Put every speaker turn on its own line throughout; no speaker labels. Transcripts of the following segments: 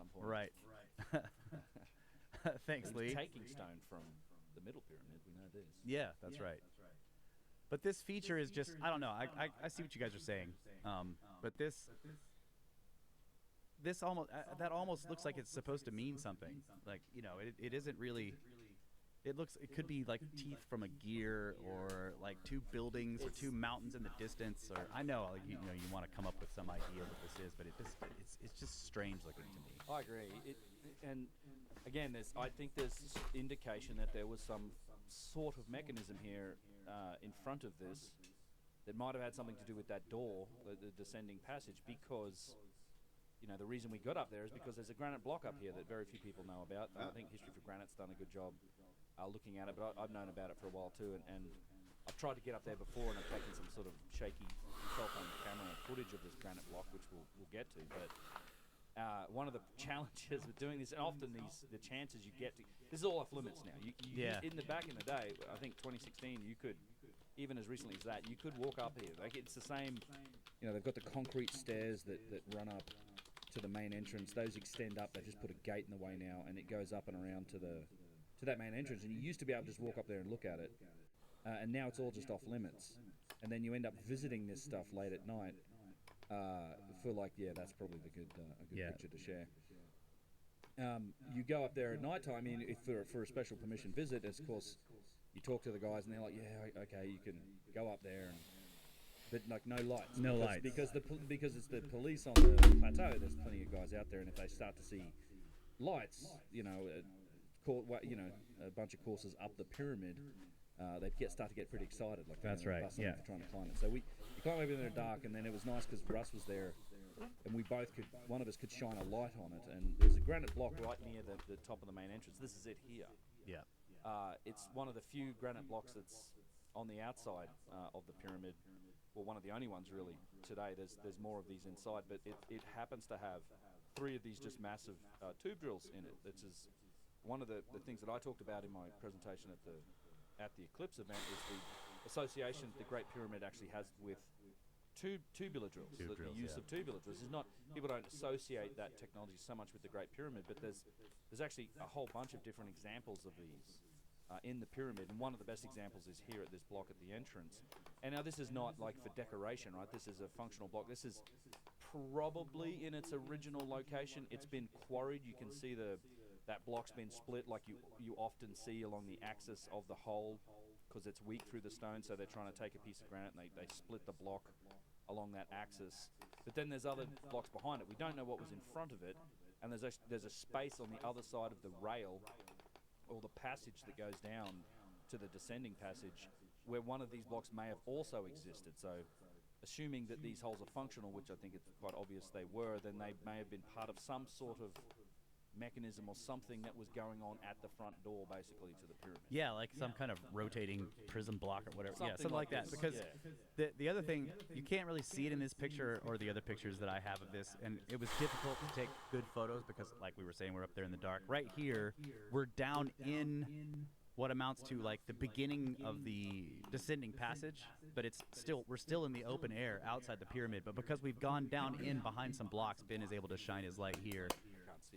point.
Right. Thanks, Lee.
Taking stone from the middle pyramid, we know this.
Yeah, that's right. But this feature is just, I don't know. I see what you guys are saying. But this almost that almost looks like it's supposed to mean something. Like, it isn't really. It could be like teeth from a gear, or like two buildings or two mountains in the distance, or I know, like, you want to come up with some idea what this is, but it's just strange looking to me.
I agree. And again, I think there's indication that there was some sort of mechanism here in front of this that might have had something to do with that door, the descending passage, because the reason we got up there is because there's a granite block up here that very few people know about. I think History for Granite's done a good job looking at it, but I've known about it for a while too, and I've tried to get up there before, and I've taken some sort of shaky cell phone camera footage of this granite block, which we'll get to. But one of the challenges with doing this, and often the chances you get to, this is all off limits now. In the back in the day, I think 2016, you could, even as recently as that, you could walk up here. Like, it's the same. They've got the concrete stairs that run up to the main entrance. Those extend up. They just put a gate in the way now, and it goes up and around to that main entrance. And you used to be able to just walk up there and look at it, and now it's all just off limits. And then you end up visiting this stuff late at night. For that's probably a good picture to share. You go up there at night time. I mean, if for a special permission visit, of course, you talk to the guys, and they're like, "Yeah, okay, you can go up there." But like no lights.
No lights.
Because it's the police on the plateau. There's plenty of guys out there, and if they start to see lights, a bunch of courses up the pyramid, they start to get pretty excited. Like,
that's right. Yeah.
Trying to climb it. So we climbed over there in the dark, and then it was nice because Russ was there, and one of us could shine a light on it. And there's a granite block right near the top of the main entrance. This is it here.
Yeah.
It's one of the few granite blocks that's on the outside of the pyramid. Well, one of the only ones really today. There's more of these inside, but it happens to have 3 of these just massive tube drills in it. This is one of the things that I talked about in my presentation at the Eclipse event, is the association the Great Pyramid actually has with tubular drills. The use of tubular drills is not, people don't associate that technology so much with the Great Pyramid, but there's actually a whole bunch of different examples of these in the pyramid, and one of the best examples is here at this block at the entrance. And now this is not like for decoration, right? This is a functional block. This is probably in its original location. It's been quarried. You can see that block's been split, like you often see along the axis of the hole, because it's weak through the stone, so they're trying to take a piece of granite and they split the block along that axis. But then there's other blocks behind it. We don't know what was in front of it, and there's a space on the other side of the rail, or the passage that goes down to the descending passage, where one of these blocks may have also existed. So assuming that these holes are functional, which I think it's quite obvious they were, then they may have been part of some sort of mechanism or something that was going on at the front door, basically, to the pyramid.
Yeah, like some kind of rotating prism block or whatever. Something like that.
this,
Because the other thing, you can't really see it in this picture or the other pictures that I have of this, and it was difficult to take good photos because, like we were saying, we're up there in the dark. Right here, we're down in what amounts to like the beginning of the descending passage, but we're still in the open air outside the pyramid. But because we've gone down in behind some blocks, Ben is able to shine his light here.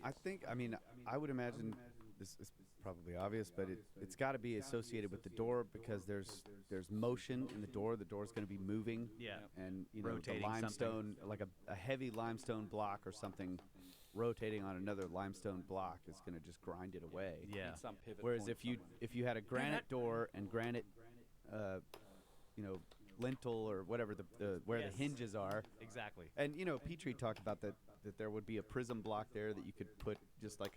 I would imagine this is probably obvious, but it's got to be associated with the door, because there's motion in the door. The door's going to be moving.
Yeah.
And
Rotating
the limestone, like a heavy limestone block or something, rotating on another limestone block is going to just grind it away.
Yeah.
Some pivot
Whereas
point
if you had a granite door and granite, lintel or whatever where
Yes.
the hinges are.
Exactly.
And Petrie talked about that there would be a prism block there that you could put just like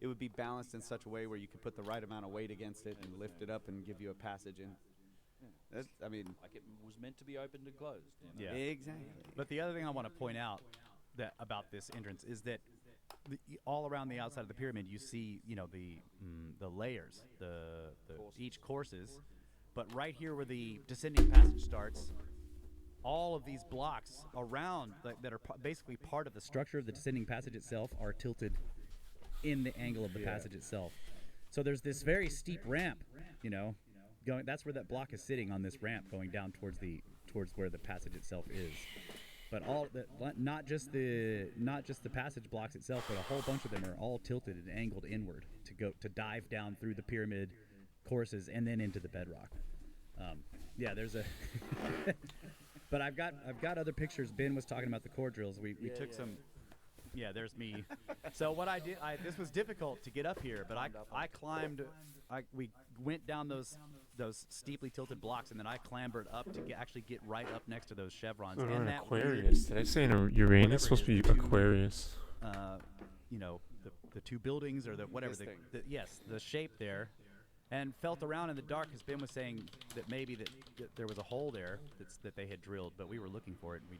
it would be balanced in such a way where you could put the right amount of weight against it and lift it up and give you a passage in. That's,
like it was meant to be opened and closed.
Yeah.
Exactly.
But the other thing I want to point out about this entrance is that all around the outside of the pyramid, you see, the layers, each courses. But right here where the descending passage starts, all of these blocks around that are basically part of the structure of the descending passage itself are tilted in the angle of the passage itself. So there's this very steep ramp, that's where that block is sitting, on this ramp going down towards where the passage itself is. but not just the passage blocks itself, but a whole bunch of them are all tilted and angled inward to dive down through the pyramid courses and then into the bedrock. There's a but I've got other pictures. Ben was talking about the core drills. We took some. Yeah, there's me. So what I did, this was difficult to get up here, but I climbed. We went down those steeply tilted blocks, and then I clambered up to actually get right up next to those chevrons.
Oh,
and
an Aquarius. Did I say an Uranus? It's supposed to be Aquarius.
The two buildings or the whatever. Yes, the shape there. And felt around in the dark, because Ben was saying that maybe that there was a hole there that they had drilled, but we were looking for it and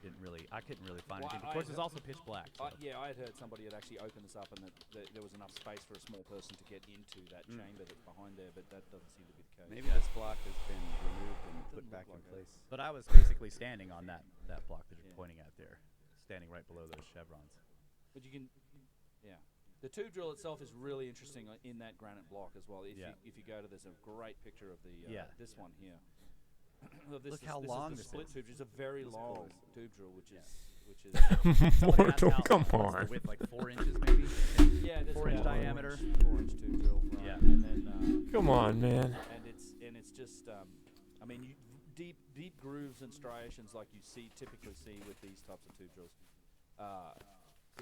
I couldn't really find anything. Of course, it's also pitch black. So.
I had heard somebody had actually opened this up and that there was enough space for a small person to get into that chamber that's behind there, but that doesn't seem to be the case.
Maybe this block has been removed and put back in place.
But I was basically standing on that block that you're pointing at there, standing right below those chevrons.
But you can, The tube drill itself is really interesting in that granite block as well. If you go to, there's a great picture of the this one here.
Look how long
this is. The split tube. It's a very long tube drill, which is
Mortal, come on.
The width, like 4 inches maybe.
Yeah,
4 inch diameter.
4-inch tube drill. Right?
Yeah.
And then
Come on, man.
And it's just deep grooves and striations like you typically see with these types of tube drills.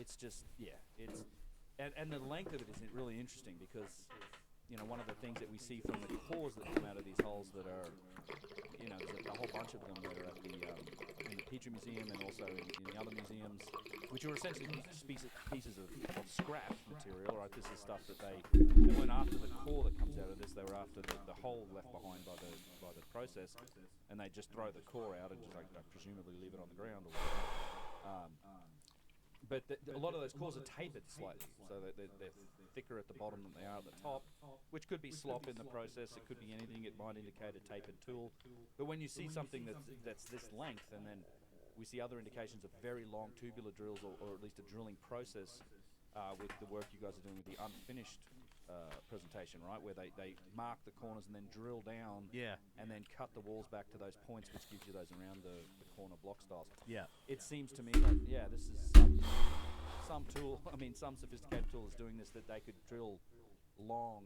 It's just it's. And the length of it is really interesting because, one of the things that we see from the cores that come out of these holes that are, there's a whole bunch of them that are at in the Petrie Museum and also in the other museums, which are essentially pieces of scrap material, right? This is stuff that they weren't after the core that comes out of this, they were after the hole left behind by the process, and they just throw the core out and just presumably leave it on the ground or whatever. But a lot of those cores are tapered slightly, so they're thicker at the bottom than they are at the top, which could be slop in the process. It could be anything. It might indicate a tapered tool. But when you see something that's this length, and then we see other indications of very long tubular drills, or at least a drilling process with the work you guys are doing with the unfinished presentation, right, where they mark the corners and then drill down, and then cut the walls back to those points, which gives you those around the corner block styles. It seems to me like this is some tool. Some sophisticated tool is doing this, that they could drill long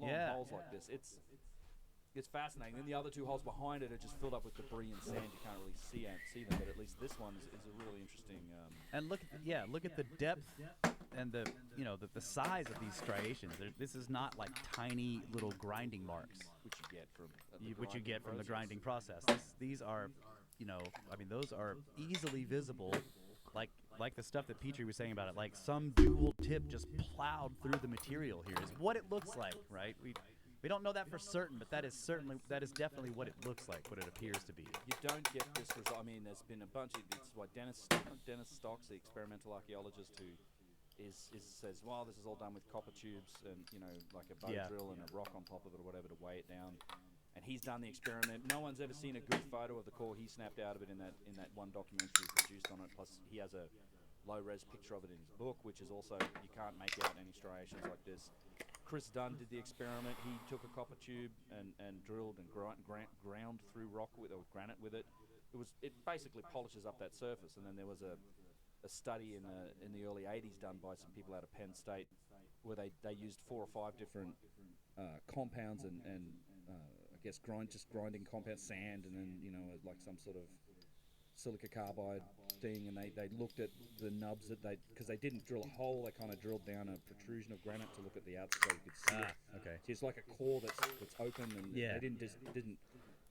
holes like this. It's fascinating. And the other two holes behind it are just filled up with debris and sand. You can't really see them, but at least this one is a really interesting.
And look at the depth and the size of these striations. This is not like tiny little grinding marks, which you get from the grinding process. These are, those are easily visible, like the stuff that Petrie was saying about it. Like some dual tip just plowed through the material here is what it looks like, right? We don't know that for certain, but that is definitely what it looks like, what it appears to be.
You don't get this result. There's been a bunch of, it's what Dennis Stocks, the experimental archaeologist, who says, well, this is all done with copper tubes and, like a bow drill and a rock on top of it or whatever to weigh it down. And he's done the experiment. No one's ever seen a good photo of the core he snapped out of it in that one documentary produced on it. Plus, he has a low-res picture of it in his book, which is also, you can't make out any striations like this. Chris Dunn did the experiment. He took a copper tube and drilled and ground through rock or granite with it. It basically polishes up that surface. And then there was a study in the early 80s done by some people out of Penn State where they used 4 or 5 different compounds and I guess grinding compounds, sand, and then like some sort of silica carbide thing, and they looked at the nubs because they didn't drill a hole, they kind of drilled down a protrusion of granite to look at the outside so you could see it.
Okay.
So it's like a core that's open, and they didn't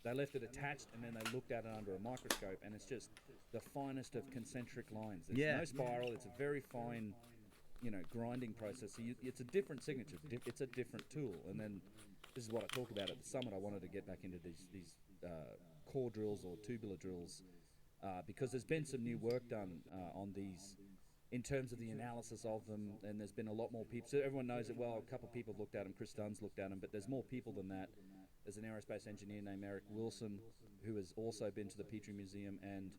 they left it attached, and then they looked at it under a microscope, and it's just the finest of concentric lines. There's no spiral. It's a very fine, grinding process. So it's a different signature. It's a different tool. And then this is what I talked about at the summit. I wanted to get back into these core drills or tubular drills. Because there's been some new work done on these in terms of the analysis of them, and there's been a lot more people. So everyone knows it well. A couple of people have looked at them. Chris Dunn's looked at them, but there's more people than that. There's an aerospace engineer named Eric Wilson who has also been to the Petrie Museum and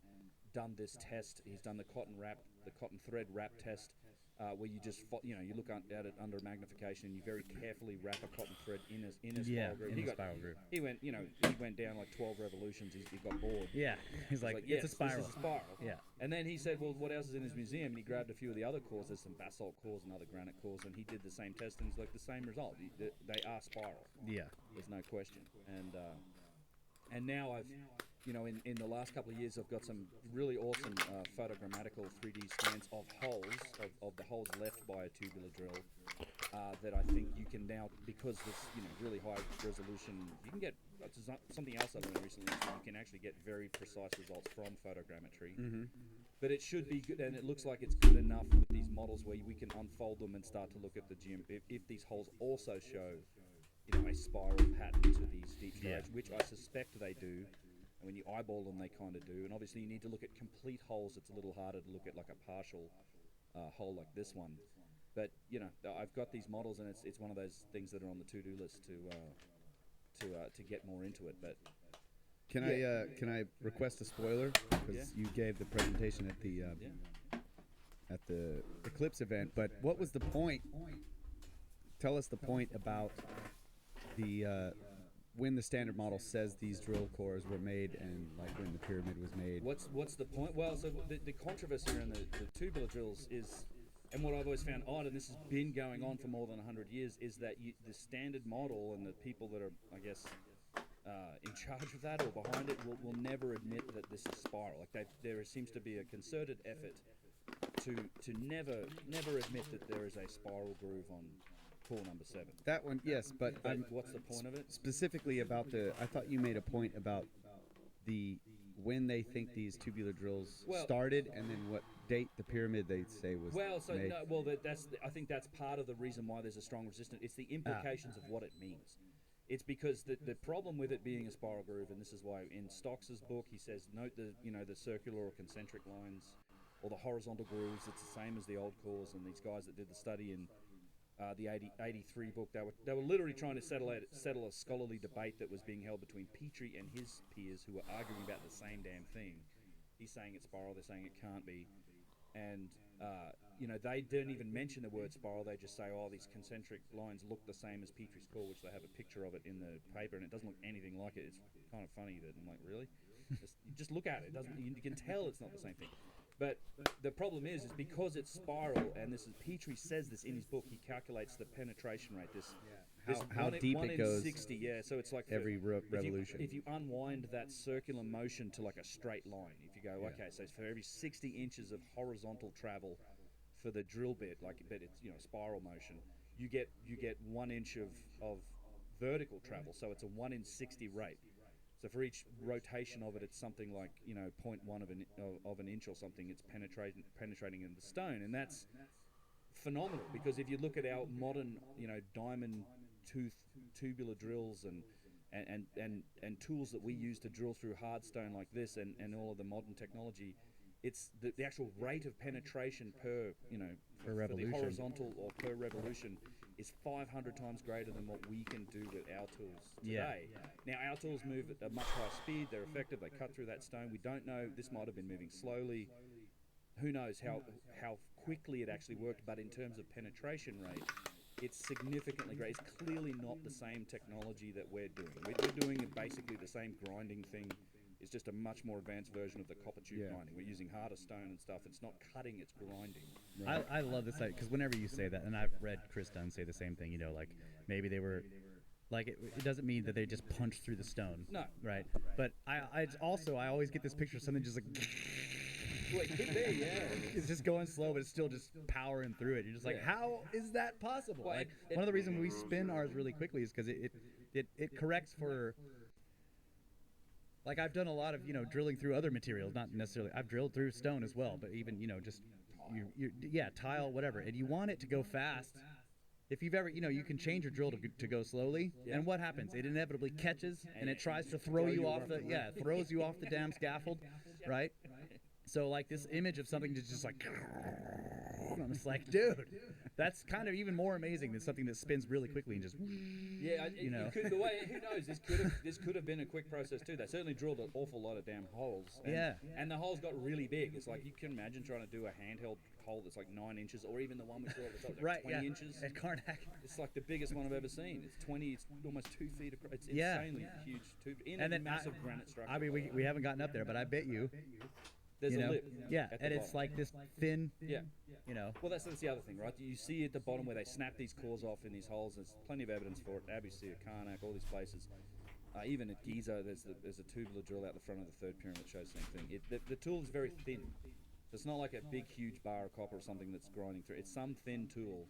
done this test. He's done the cotton thread wrap test where you just you look at it under magnification and you very carefully wrap a cotton thread in a spiral groove.
In a spiral groove.
He went down like 12 revolutions. He got bored.
Yeah, he's like,
yes,
it's a spiral.
This is a spiral.
Yeah.
And then he said, well, what else is in his museum? And he grabbed a few of the other cores. There's some basalt cores and other granite cores, and he did the same test, and it's like the same result. They are spiral.
Yeah.
There's no question. And now I've, in the last couple of years, I've got some really awesome photogrammatical 3D scans of holes, of the holes left by a tubular drill, that I think you can now, because this, really high resolution, you can get, something else I learned recently, is that you can actually get very precise results from photogrammetry.
Mm-hmm.
But it should be good, and it looks like it's good enough with these models where we can unfold them and start to look at the if these holes also show, a spiral pattern to these deep striations, which I suspect they do. And when you eyeball them, they kind of do. And obviously, you need to look at complete holes. It's a little harder to look at like a partial hole like this one. But I've got these models, and it's one of those things that are on the to-do list to get more into it. But
can I request a spoiler, because you gave the presentation at the Eclipse event? But what was the point? Tell us the point about the when the standard model says these drill cores were made, and like when the pyramid was made.
What's the point? Well, so the controversy around the tubular drills is, and what I've always found odd, and this has been going on for more than 100 years, is that the standard model and the people that are, I guess, in charge of that or behind it will never admit that this is spiral. Like there seems to be a concerted effort to never admit that there is a spiral groove on core number 7.
That one, yes, but
what's the point of it?
Specifically about I thought you made a point about when they think these tubular drills started, and then what date the pyramid they say was made.
I think that's part of the reason why there's a strong resistance. It's the implications of what it means. It's because the problem with it being a spiral groove, and this is why in Stocks's book he says, note the circular or concentric lines or the horizontal grooves. It's the same as the old cores, and these guys that did the study in the 83 book, they were literally trying to settle a scholarly debate that was being held between Petrie and his peers, who were arguing about the same damn thing. He's saying it's spiral, they're saying it can't be, and they didn't even mention the word spiral. They just say, oh, these concentric lines look the same as Petrie's core, which they have a picture of it in the paper, and it doesn't look anything like it. It's kind of funny that I'm like, really? just look at it. You can tell it's not the same thing. But the problem is because it's spiral, and Petrie says this in his book. He calculates the penetration rate.
How deep it goes.
60, yeah. So it's like
every revolution.
If you unwind that circular motion to like a straight line, if you go, okay, so for every 60 inches of horizontal travel for the drill bit, but it's spiral motion, you get 1 inch of vertical travel. So it's a 1 in 60 rate. So for each rotation of it, it's something like 0.1 of an inch or something. It's penetrating in the stone, and that's phenomenal. Because if you look at our modern diamond tooth tubular drills and tools that we use to drill through hard stone like this, and all of the modern technology, it's the actual rate of penetration per
revolution,
the horizontal or per revolution is 500 times greater than what we can do with our tools today. Now, our tools move at a much higher speed. They're effective. They cut through that stone. We don't know. This might have been moving slowly. Who knows how quickly it actually worked, but in terms of penetration rate, it's significantly great. It's clearly not the same technology that we're doing. We're doing basically the same grinding thing. It's just a much more advanced version of the copper tube grinding. We're using harder stone and stuff. It's not cutting, it's grinding.
Right. I love this, because whenever you say that, and I've read Chris Dunn say the same thing, like maybe they were, like it doesn't mean that they just punched through the stone.
No.
Right? But I always get this picture of something just like...
Well, it could be, yeah.
It's just going slow, but it's still just powering through it. You're just like, how is that possible?
Well,
one of the reasons we spin ours really quickly is because it corrects for... Like, I've done a lot of, drilling through other materials, not necessarily, I've drilled through stone as well, but even, just, tile, whatever. And you want it to go fast. If you've ever, you can change your drill to go slowly, and what happens? It inevitably catches, and it tries to throw you off throws you off the damn scaffold, right? So, like, this image of something that's just like, I'm just like, dude, that's kind of even more amazing than something that spins really quickly and just.
Yeah,
you know.
it could, the way, who knows? This could have been a quick process too. They certainly drilled an awful lot of damn holes. And the holes got really big. It's like you can imagine trying to do a handheld hole that's like 9 inches, or even the one we saw at the top, like 20 inches.
At Karnak.
It's like the biggest one I've ever seen. It's 20. It's almost 2 feet across. It's insanely huge tube in a massive granite structure.
I mean, we haven't gotten up there, but I bet you.
There's
you
a
know,
lip.
yeah,
at the
and it's
bottom.
like this thin.
Yeah.
You know.
Well, that's the other thing, right? You see at the bottom where they snap these cores off in these holes. There's plenty of evidence for it. Obviously at Karnak, all these places. Even at Giza, there's a tubular drill out the front of the third pyramid that shows the same thing. The tool is very thin. It's not like a big, huge bar of copper or something that's grinding through. It's some thin tool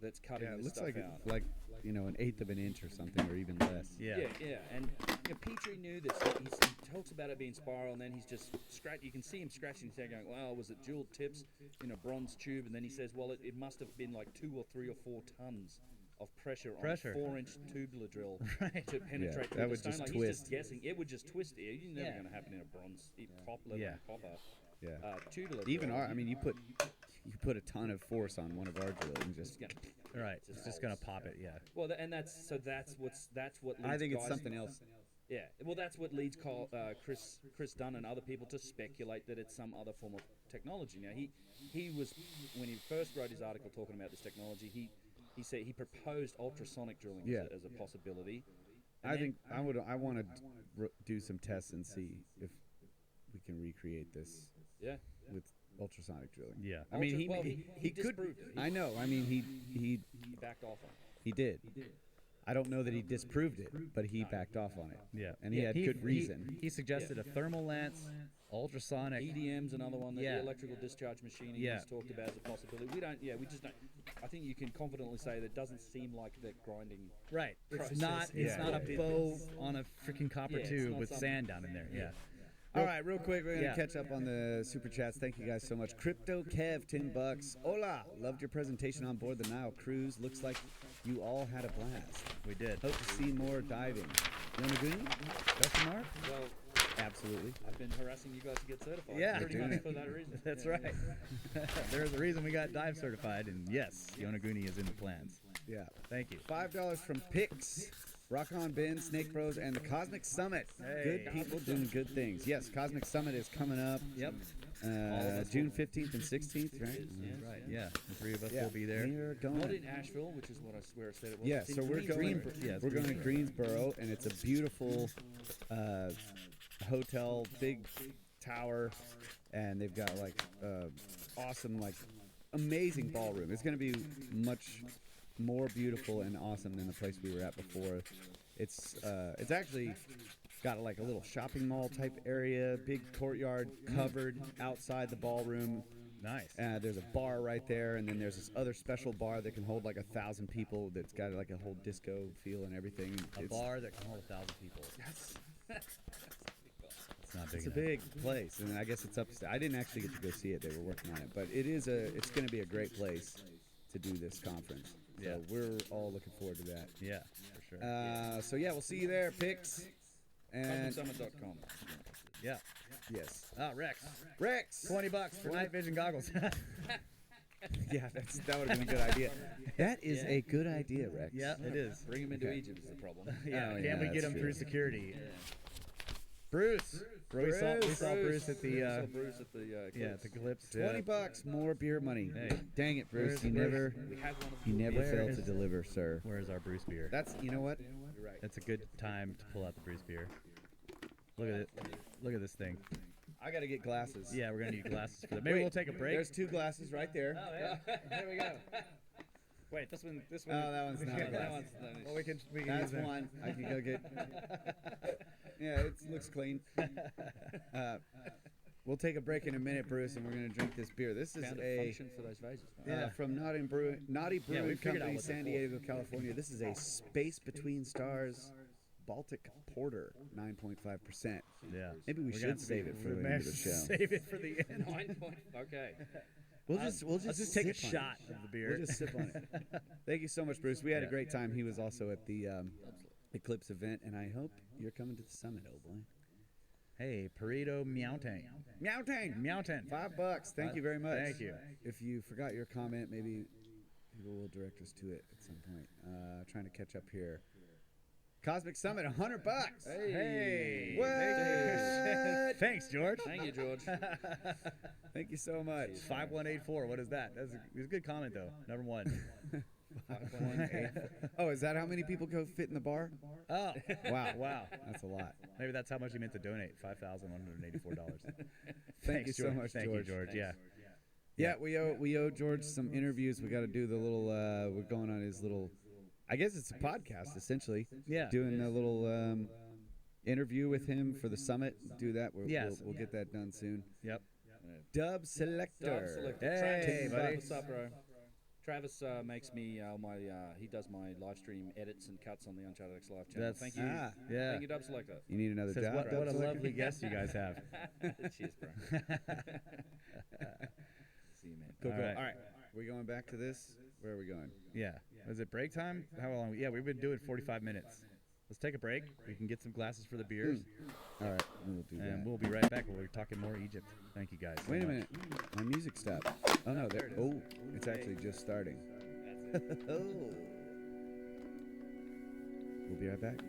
that's cutting
Yeah, it
this
looks
stuff
like
out.
like an eighth of an inch or something, or even less.
Yeah.
And Petrie knew this. He talks about it being spiral, and then he's just you can see him scratching his head, going, "Well, was it jeweled tips in a bronze tube?" And then he says, "Well, it must have been like 2 or 3 or 4 tons of pressure on a 4-inch tubular drill to penetrate through
that
the
would
stone."
just
like
twist.
He's just guessing. It would just twist. It's never going to happen in a bronze copper.
Yeah.
Tubular
Even
drill.
our, I mean, you put a ton of force on one of our drills and just.
Right. It's just gonna pop it. Yeah.
Well, that's what leads
I think it's
guys
something else.
Yeah, well, that's what leads Chris Dunn and other people to speculate that it's some other form of technology. Now, he was, when he first wrote his article talking about this technology, he said he proposed ultrasonic drilling as a possibility. And
I want to do some tests and see if we can recreate this.
Yeah.
With ultrasonic drilling.
Yeah.
I mean, he could.
disproved it.
I know. I mean, he
backed off on it.
He did. I don't know that he disproved it, but he backed off on it.
Yeah.
And he had good reason.
He suggested a thermal lens, ultrasonic.
EDM's another one that
Yeah.
the electrical discharge machining he's talked about as a possibility. We just don't. I think you can confidently say that it doesn't seem like the grinding.
Right. It's
process.
not. It's not a bow on a freaking copper
it's
tube
not
with
something-
sand down in there. Yeah.
All right, real quick, we're gonna
Yeah.
catch up on the super chats. Thank you guys so much. Crypto Kev, $10. Hola, loved your presentation on board the Nile cruise. Looks like you all had a blast.
We did.
Hope to see more diving. Yonaguni? Question mark?
Well,
Absolutely.
I've been harassing you guys to get certified.
Yeah.
pretty much for that reason.
That's right. There's a reason we got dive certified, and yes, Yonaguni is in the plans.
Yeah.
Thank you.
$5 from Pix. Rock on Ben, Snake Bros, and the Cosmic Summit.
Hey.
Good people doing good things. Yes, Cosmic Summit is coming up.
Yep.
June 15th and 16th, right?
Right. Yeah. The three of us
Yeah,
will be there.
We're going.
Not in Asheville, which is what I swear I said it was.
Yeah,
It's in
so we're going.
Greensboro.
Yeah, it's
we're going to
Greensboro.
Greensboro, and it's a beautiful hotel, big tower, and they've got like awesome, like amazing ballroom. It's going to be much more beautiful and awesome than the place we were at before. It's actually got like a little shopping mall type area, big courtyard covered outside the ballroom.
Nice.
There's a bar right there, and then there's this other special bar that can hold like 1,000 people. That's got like a whole disco feel and everything.
A bar that can hold 1,000 people.
Yes.
It's not big
It's a
enough.
big place, and I guess it's upstairs. I didn't actually get to go see it; they were working on it, but it's going to be a great place to do this conference. So
Yeah.
we're all looking forward to that.
Yeah, for sure.
So yeah, we'll see you there, Pix. And
CosmicSummit.com.
Yeah.
yes,
Rex.
Rex.
$20 for night vision goggles.
Yeah, that would have been a good idea. That is a good idea, Rex.
Yeah, it is.
Bring him into
Okay.
Egypt is the problem.
Yeah.
Oh,
Can
yeah,
we get
that's
him
true.
through security? Bruce. We saw Bruce at the
saw Bruce at the
at the Eclipse.
$20 more beer money.
Hey.
Dang it, Bruce!
Where's-
You never,
We had one of
you
the-
never
Where
failed
is-
to deliver, sir.
Where's our Bruce beer?
That's you know what?
You're right.
That's a good time to pull out the Bruce beer. Look at it. Look at this thing.
I got to get glasses.
Yeah, we're gonna need glasses for that. Maybe
Wait,
we'll take a break.
There's 2 glasses right there.
Oh yeah. There we go. Wait, this one.
Oh, that one's not a
That
glass.
one's. Well, we can
That's
use that.
one. I can go get. Yeah, it looks clean. We'll take a break in a minute, Bruce, and we're going to drink this beer. This is
Found a
a
function for those vases.
Yeah.
from Naughty Brewing
we figured out
Company,
what they're
San
for.
Diego, California. This is a Space Between Stars Baltic Porter, 9.5%.
Yeah.
Maybe we
We're
should
gonna-
save it for
we
the
may
end of the show.
Save it for the end.
9 point. Okay.
We'll
Let's just take a
sip on it.
shot of the beer.
We'll just sip on it. Thank you so much, Bruce. We had a
Yeah.
great time. He was also at the Eclipse event, and I hope you're coming to the summit, oh boy.
Hey, Perito Meowtang. Meowtang.
$5. Thank you very much.
Thank you.
If you forgot your comment, maybe people will direct us to it at some point. Trying to catch up here. Cosmic Summit, $100.
Hey.
What?
Thanks, George.
Thank you, George.
Thank you so much.
5184. What is that? That's a good comment, though. Number one.
5.8. Oh, is that how many people go fit in the bar?
Oh.
Wow. That's a lot.
Maybe that's how much he meant to donate. $5,184.
Thank you so much,
Thank
George.
you, George. Yeah.
Yeah, we owe George some interviews. We got to do the little. We're going on his little. I guess it's a podcast essentially.
Yeah.
Doing a little interview with him for the summit. Do that.
Yes.
We'll get that done soon.
Yep.
Dub Selector.
Hey, buddy.
What's up, bro? Travis makes me he does my live stream edits and cuts on the Uncharted X Live channel. Thank you.
Yeah.
Thank you, Dub Selector.
You need another
Says,
job.
what
Dub
a
Selector?
lovely guest you guys have.
Cheers, bro. See you, man.
Cool.
All right.
All right. We going back to this? Where are we going?
Yeah. Is it break time? How long? Yeah, we've been doing 45 minutes. Let's take a break. We can get some glasses for the beers.
All right. We'll do that.
And we'll be right back. We're talking more Egypt. Thank you, guys. so
Wait a
much.
minute. My music stopped. Oh no. There. Oh, it's actually just starting. We'll be right back.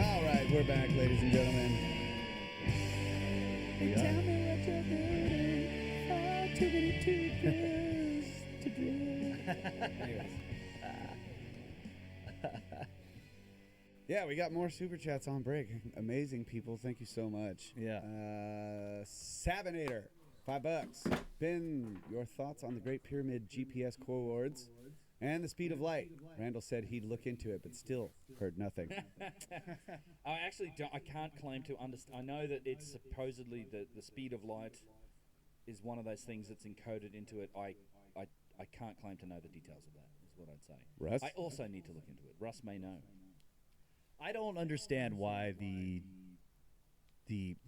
All right, we're back, ladies and gentlemen.
We
Tell
are.
me what you're doing. Oh, too many to do.
Anyways.
Yeah, we got more super chats on break. Amazing people. Thank you so much.
Yeah.
Savinator, $5. Ben, your thoughts on the Great Pyramid GPS coords and the speed of light? Randall said he'd look into it, but still heard nothing.
I actually don't. I can't claim to understand. I know that it's supposedly the speed of light is one of those things that's encoded into it. I can't claim to know the details of that. Is what I'd say.
Russ?
I also need to look into it. Russ may know.
I don't understand why the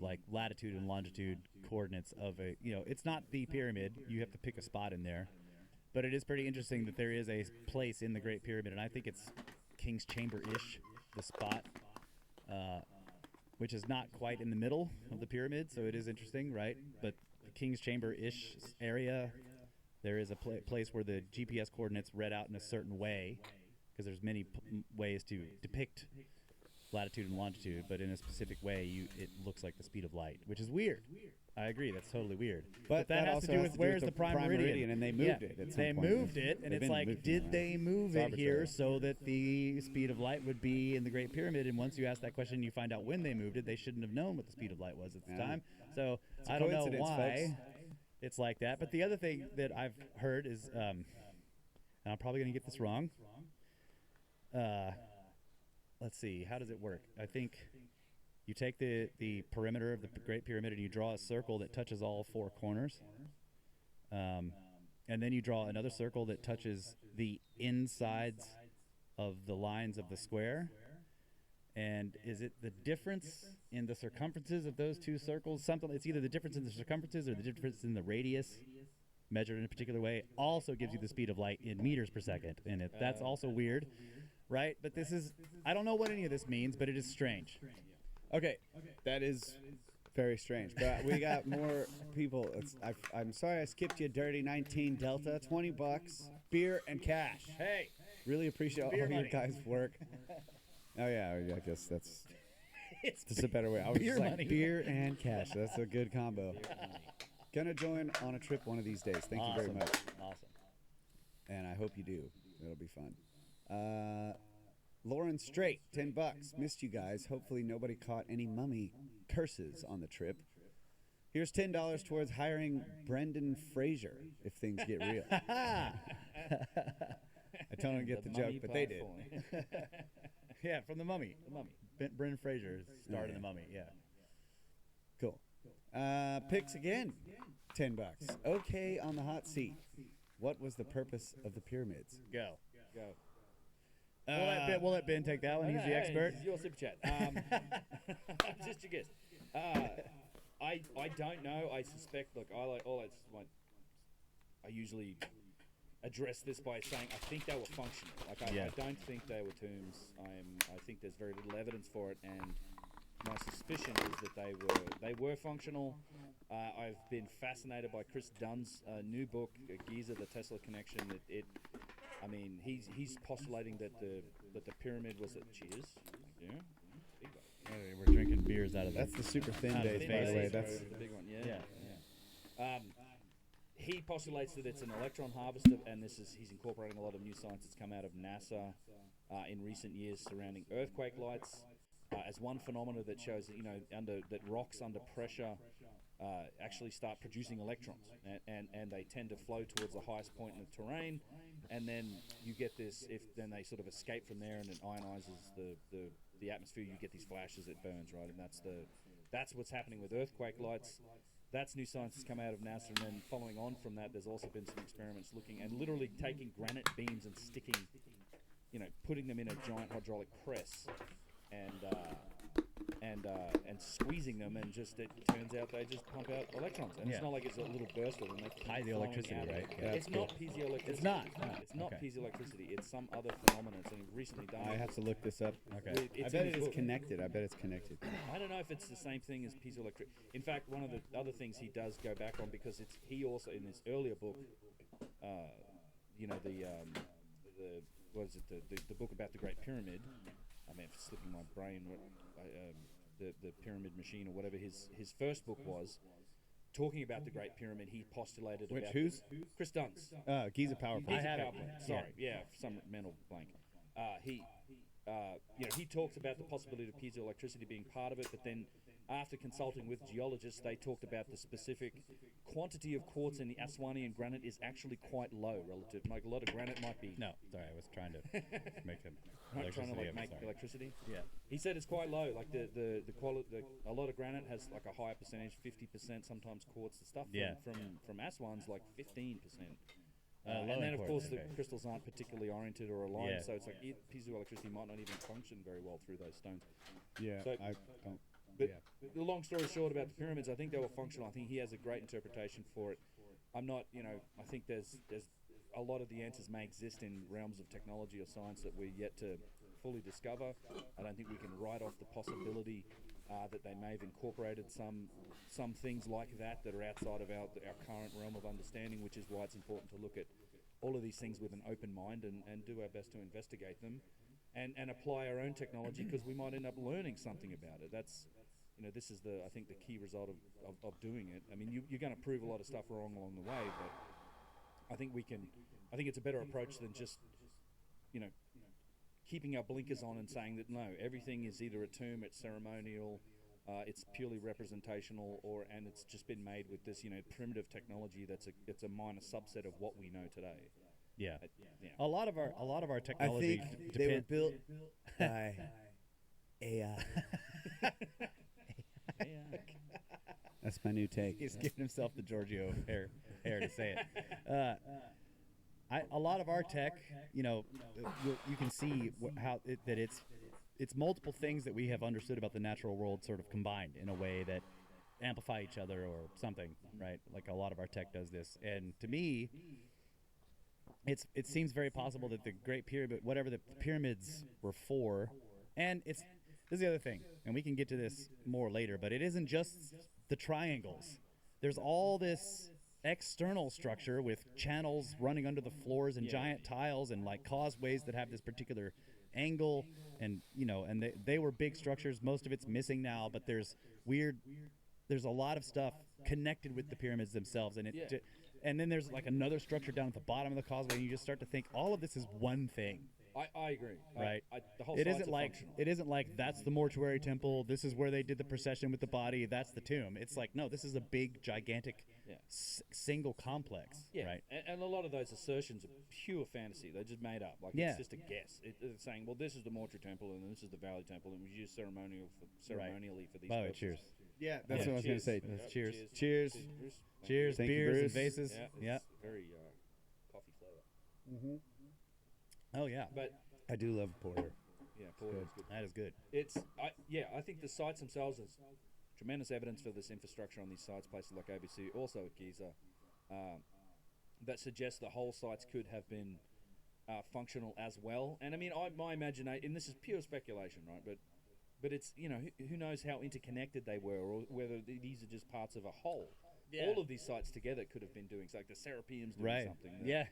like latitude and longitude coordinates of a, it's not the pyramid. You have to pick a spot in there. But it is pretty interesting that there is a place in the Great Pyramid, and I think it's King's Chamber-ish, the spot, which is not quite in the middle of the pyramid, so it is interesting, right? But the King's Chamber-ish area, there is a place where the GPS coordinates read out in a certain way, because there's many ways to depict latitude and longitude, but in a specific way, it looks like the speed of light, which is weird. I agree, that's totally weird. But that has to do with where's the prime meridian,
and they moved it. At some
they
point.
moved it, and
They've
it's
been
like,
moving
did
around.
they move
It's
it here
arbitrary.
so that the speed of light would be in the Great Pyramid? And once you ask that question, you find out when they moved it. They shouldn't have known what the speed of light was at the
Yeah.
time. So
a
I don't know
coincidence,
why
folks.
it's like that. But the other thing that I've heard is, and I'm probably going to get this wrong. Let's see, how does it work? I think you take the perimeter of the Great Pyramid and you draw a circle that touches all four corners. And then you draw another circle that touches the insides of the lines of the square. And is it the difference in the circumferences of those two circles? It's either the difference in the circumferences or the difference in the radius measured in a particular way also gives you the speed of light in meters per second. And that's also weird, right? But I don't know what any of this means, but it is strange.
Okay, that is very strange. But we got more people. I'm sorry I skipped you, Dirty 19 Delta. $20, beer and cash.
Hey,
Really appreciate all
Beer
of your
money.
guys' work. Oh yeah, I guess that's
it's
just a better way. I was
beer
just like
money.
beer and cash. That's a good combo. Gonna join on a trip one of these days. Thank you very
Awesome.
much,
Awesome.
and I hope you do. It'll be fun. Lauren Straight, $10. Missed you guys. Hopefully nobody caught any mummy curses on the trip. Here's $10 towards hiring Brendan Fraser if things get real. I don't get the joke, but they did.
Yeah, from The Mummy. The Mummy. Brendan Fraser starred in
yeah.
The Mummy, yeah.
Cool. Picks again. $10. Okay, on the hot seat. What was the purpose of the pyramids?
Go.
Uh,
We'll let Ben take that one. He's the expert.
It's your super chat. Just your guess. I don't know. I suspect. Look, I usually address this by saying I think they were functional. Like I don't think they were tombs. I think there's very little evidence for it, and my suspicion is that they were functional. I've been fascinated by Chris Dunn's new book, Gyges, the Tesla Connection. He's postulating that the pyramid was a cheers. Yeah. Big one.
We're drinking beers out of
That's the super thin
Out of
days,
the
by the
face.
way. That's
the big one.
Yeah.
He postulates that it's an electron harvester, and he's incorporating a lot of new science that's come out of NASA in recent years surrounding earthquake lights as one phenomenon that shows that that rocks under pressure actually start producing electrons, and they tend to flow towards the highest point in the terrain, and then you get this. Then they sort of escape from there, and it ionizes the atmosphere. You get these flashes, it burns, right? And that's what's happening with earthquake lights. That's new science that's come out of NASA, and then following on from that, there's also been some experiments looking and literally taking granite beams and sticking, putting them in a giant hydraulic press, and squeezing them, and just it turns out they just pump out electrons, and it's not like it's a little burst of them. They keep
Piezoelectricity,
flowing out.
right? Yeah,
It's not piezoelectricity.
It's not?
It's not
Okay.
piezoelectricity. It's some other phenomenon. It's only recently done.
I have to look this up.
Okay.
I bet it is connected. I bet it's connected.
I don't know if it's the same thing as piezoelectric. In fact, one of the other things he does go back on, because he also in this earlier book, the book about the Great Pyramid. I mean, it's slipping my brain. The Pyramid Machine or whatever his first book was, talking about the Great Pyramid. He postulated
Which
about
who's?
Chris Dunn's.
Giza Power
Giza
Plant.
Power Plant. Sorry, yeah, some mental blank. he talks about the possibility of piezoelectricity being part of it, but then after consulting with geologists, they talked about the specific quantity of quartz in the Aswanian granite is actually quite low relative. Like a lot of granite might be.
No, sorry, I was trying to make them
Trying to
electricity.
make
Sorry.
electricity.
Yeah.
He said it's quite low. Like the quality, a lot of granite has like a higher percentage, 50%, sometimes quartz. The stuff from Aswan's like 15%.
Low
And then,
in
of
quartz,
course, the
okay.
crystals aren't particularly oriented or aligned,
Yeah.
so it's like piezoelectricity might not even function very well through those stones.
Yeah,
So-
I don't.
But
Yeah.
the long story short about the pyramids, I think they were functional. I think he has a great interpretation for it. I'm not, I think there's a lot of the answers may exist in realms of technology or science that we're yet to fully discover. I don't think we can write off the possibility that they may have incorporated some things like that are outside of our current realm of understanding, which is why it's important to look at all of these things with an open mind and do our best to investigate them and apply our own technology, because we might end up learning something about it. That's, this is I think the key result of doing it. I mean, you're going to prove a lot of stuff wrong along the way, but I think it's a better approach than just, keeping our blinkers on and saying that no, everything is either a tomb, it's ceremonial, it's purely representational, and it's just been made with this, primitive technology it's a minor subset of what we know today.
Yeah.
Yeah.
A lot of our
I
technology
think they were built by AI. That's my new take.
He's giving himself the Giorgio hair to say it. A lot of our tech, you can see that it's multiple things that we have understood about the natural world sort of combined in a way that amplify each other or something, right? Like a lot of our tech does this, and to me, it seems very possible that the Great Pyramid, whatever the pyramids were for, and this is the other thing, and we can get to this more later, but it isn't just the triangles. There's all this external structure with channels running under the floors and giant tiles and like causeways that have this particular angle, and they were big structures. Most of it's missing now, but there's a lot of stuff connected with the pyramids themselves, and and then there's like another structure down at the bottom of the causeway, and you just start to think all of this is one thing.
I agree.
Right.
The whole
It
site's
isn't like
functional.
it isn't like that's the mortuary temple. This is where they did the procession with the body. That's the tomb. It's like, no, this is a big, gigantic,
Yeah.
single complex.
Yeah,
Right.
and a lot of those assertions are pure fantasy. They're just made up. Like
Yeah.
it's just a guess. It's saying, well, this is the mortuary temple and this is the valley temple, and we use ceremonially for these.
By the way,
purposes.
cheers.
Yeah, that's what I was going to say.
Cheers.
Cheers.
Cheers.
Thank you,
Beers and
Bruce.
vases.
Yeah,
Yeah.
it's very coffee flavor.
Oh yeah.
But
I do love porter.
yeah, porter is good.
That is good.
I think the sites themselves is tremendous evidence for this infrastructure on these sites, places like ABC, also at Giza, that suggests the whole sites could have been functional as well. And I mean, my imagination, and this is pure speculation, right? But it's, who knows how interconnected they were, or whether these are just parts of a whole.
Yeah.
All of these sites together could have been doing, like the Serapeum's doing
Right.
something.
Yeah.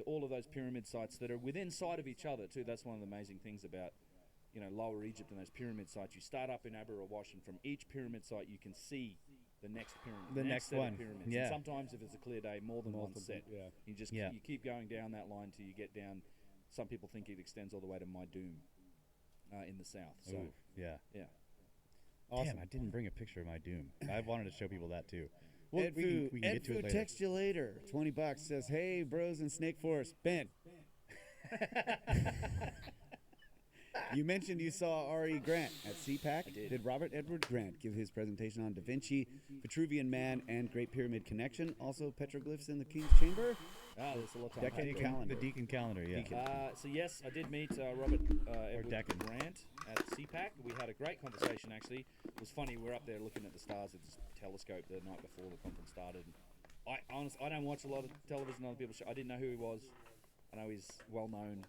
All of those pyramid sites that are within sight of each other too. That's one of the amazing things about, Lower Egypt and those pyramid sites. You start up in Abu Rawash, and from each pyramid site you can see the next pyramid,
The next
set of
one.
pyramids.
Yeah.
And sometimes if it's a clear day, more than one set.
Yeah.
You just
Yeah.
you keep going down that line till you get down. Some people think it extends all the way to Maidum in the south. So
Ooh, yeah.
yeah.
Damn, I didn't bring a picture of my doom. I wanted to show people that too. Well,
Ed
we can
Fu
get to it later.
text you later. $20 says, "Hey, bros in Snake Forest, Ben." You mentioned you saw R.E. Grant at CPAC.
I did.
Robert Edward Grant give his presentation on Da Vinci, Vitruvian Man, and Great Pyramid Connection? Also, petroglyphs in the King's Chamber?
There's a lot to
Decade
unpack.
calendar.
The Deacon calendar, yeah.
So yes, I did meet Robert Edward
Deccan.
Grant at CPAC. We had a great conversation actually. It was funny. We were up there looking at the stars at this telescope the night before the conference started. I don't watch a lot of television. Other people I didn't know who he was. I know he's well known,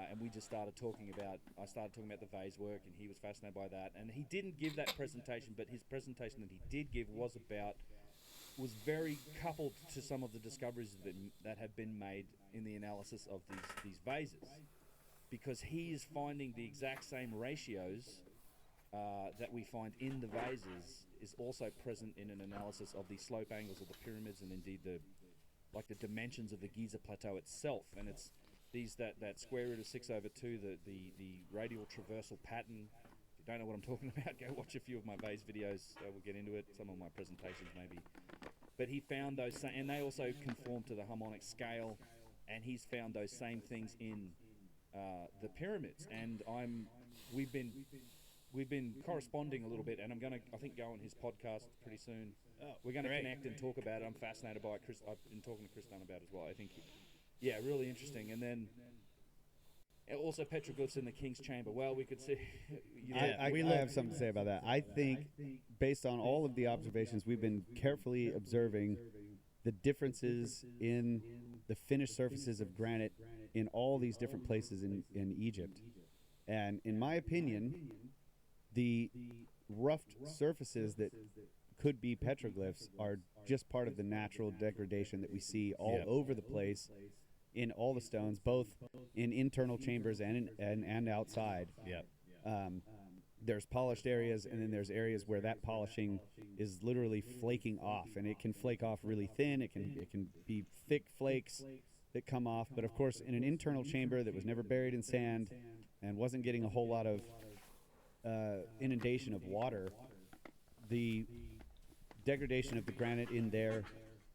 and we just started talking about. I started talking about the vase work, and he was fascinated by that. And he didn't give that presentation, but his presentation that he did give was very coupled to some of the discoveries that have been made in the analysis of these vases, because he is finding the exact same ratios that we find in the vases is also present in an analysis of the slope angles of the pyramids, and indeed the dimensions of the Giza plateau itself. And that square root of 6/2, the radial traversal pattern. If you don't know what I'm talking about, go watch a few of my vase videos. We'll get into it. Some of my presentations maybe. But he found those, and they also conform to the harmonic scale, and he's found those same things in the pyramids. And we've been corresponding a little bit, and I'm going to, I think, go on his podcast pretty soon. We're going to connect and talk about it. I'm fascinated by it. I've been talking to Chris Dunn about it as well. I think, yeah, really interesting. And then also petroglyphs in the King's Chamber. Well, we could see.
I have something to say about that. I think, based on all of the observations, we've been carefully observing the differences in the finished surfaces of granite in all these different places in Egypt. And in my opinion, the roughed surfaces that could be petroglyphs are just part of the natural degradation that we see all over the place in all the stones, both in internal chambers and outside. There's polished areas, and then there's areas where that polishing is literally flaking off, and it can flake off really thin. It can be thick flakes that come off. But of course, in an internal chamber that was never buried in sand and wasn't getting a whole lot of inundation of water, the degradation of the granite in there,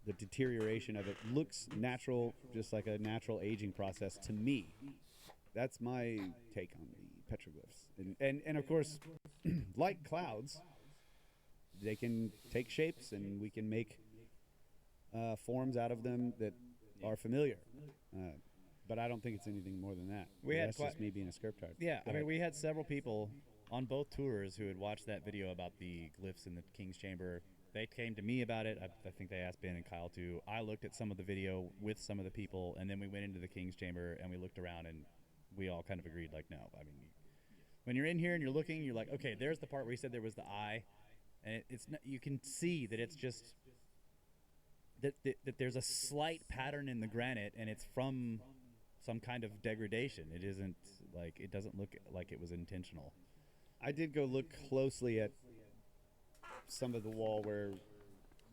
the deterioration of it, looks natural, just like a natural aging process to me. That's my take on the petroglyphs. And of course, like clouds, they can take shapes, and we can make forms out of them that are familiar. But I don't think it's anything more than that. That's just me being a scriptard.
Yeah, I mean, we had several people on both tours who had watched that video about the glyphs in the King's Chamber. They came to me about it. I think they asked Ben and Kyle too. I looked at some of the video with some of the people, and then we went into the King's Chamber and we looked around, and we all kind of agreed, like, no. I mean, when you're in here and you're looking, you're like, okay, there's the part where he said there was the eye, and it's not, you can see that it's just that there's a slight pattern in the granite, and it's from some kind of degradation. It isn't like, it doesn't look like it was intentional.
I did go look closely at some of the wall where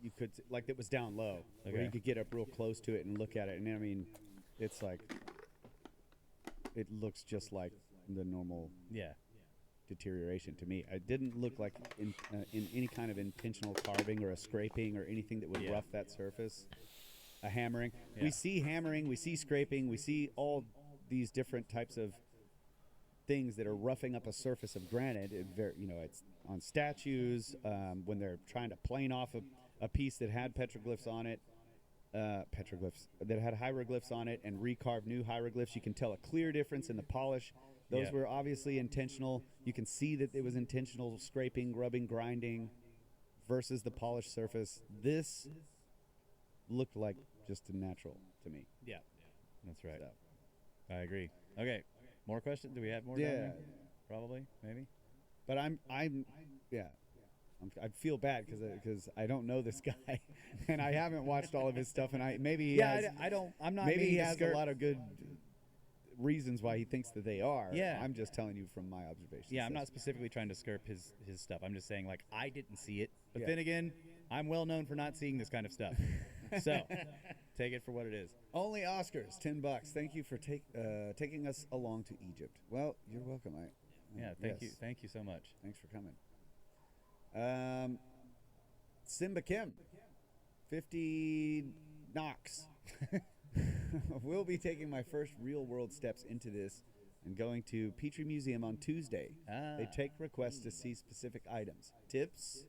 you could, like, that was down low, where you could get up real close to it and look at it. And I mean, it's like, it looks just like the normal deterioration to me. It didn't look like in any kind of intentional carving or a scraping or anything that would rough that surface. A hammering. We see hammering, we see scraping, we see all these different types of things that are roughing up a surface of granite. It's on statues, when they're trying to plane off a piece that had petroglyphs on it, petroglyphs that had hieroglyphs on it, and recarve new hieroglyphs. You can tell a clear difference in the polish. Those were obviously intentional. You can see that it was intentional scraping, rubbing, grinding versus the polished surface. This looked like just a natural to me.
Yeah, that's right. So. I agree. Okay, more questions? Do we have more? down there? Probably, maybe.
But I feel bad because I don't know this guy, and I haven't watched all of his stuff, and maybe he has,
I'm not.
Maybe he has a lot of good reasons why he thinks that they are.
Yeah,
I'm just telling you from my observations.
Yeah, I'm not specifically trying to skirp his stuff. I'm just saying, like, I didn't see it, but then again, I'm well known for not seeing this kind of stuff. So take it for what it is.
Only Oscars, $10. Thank you for taking us along to Egypt. Well, you're welcome.
Thank you so much.
Thanks for coming. Simba Kim, 50 knocks. We'll be taking my first real world steps into this and going to Petrie Museum on Tuesday. They take requests to see specific items. Tips?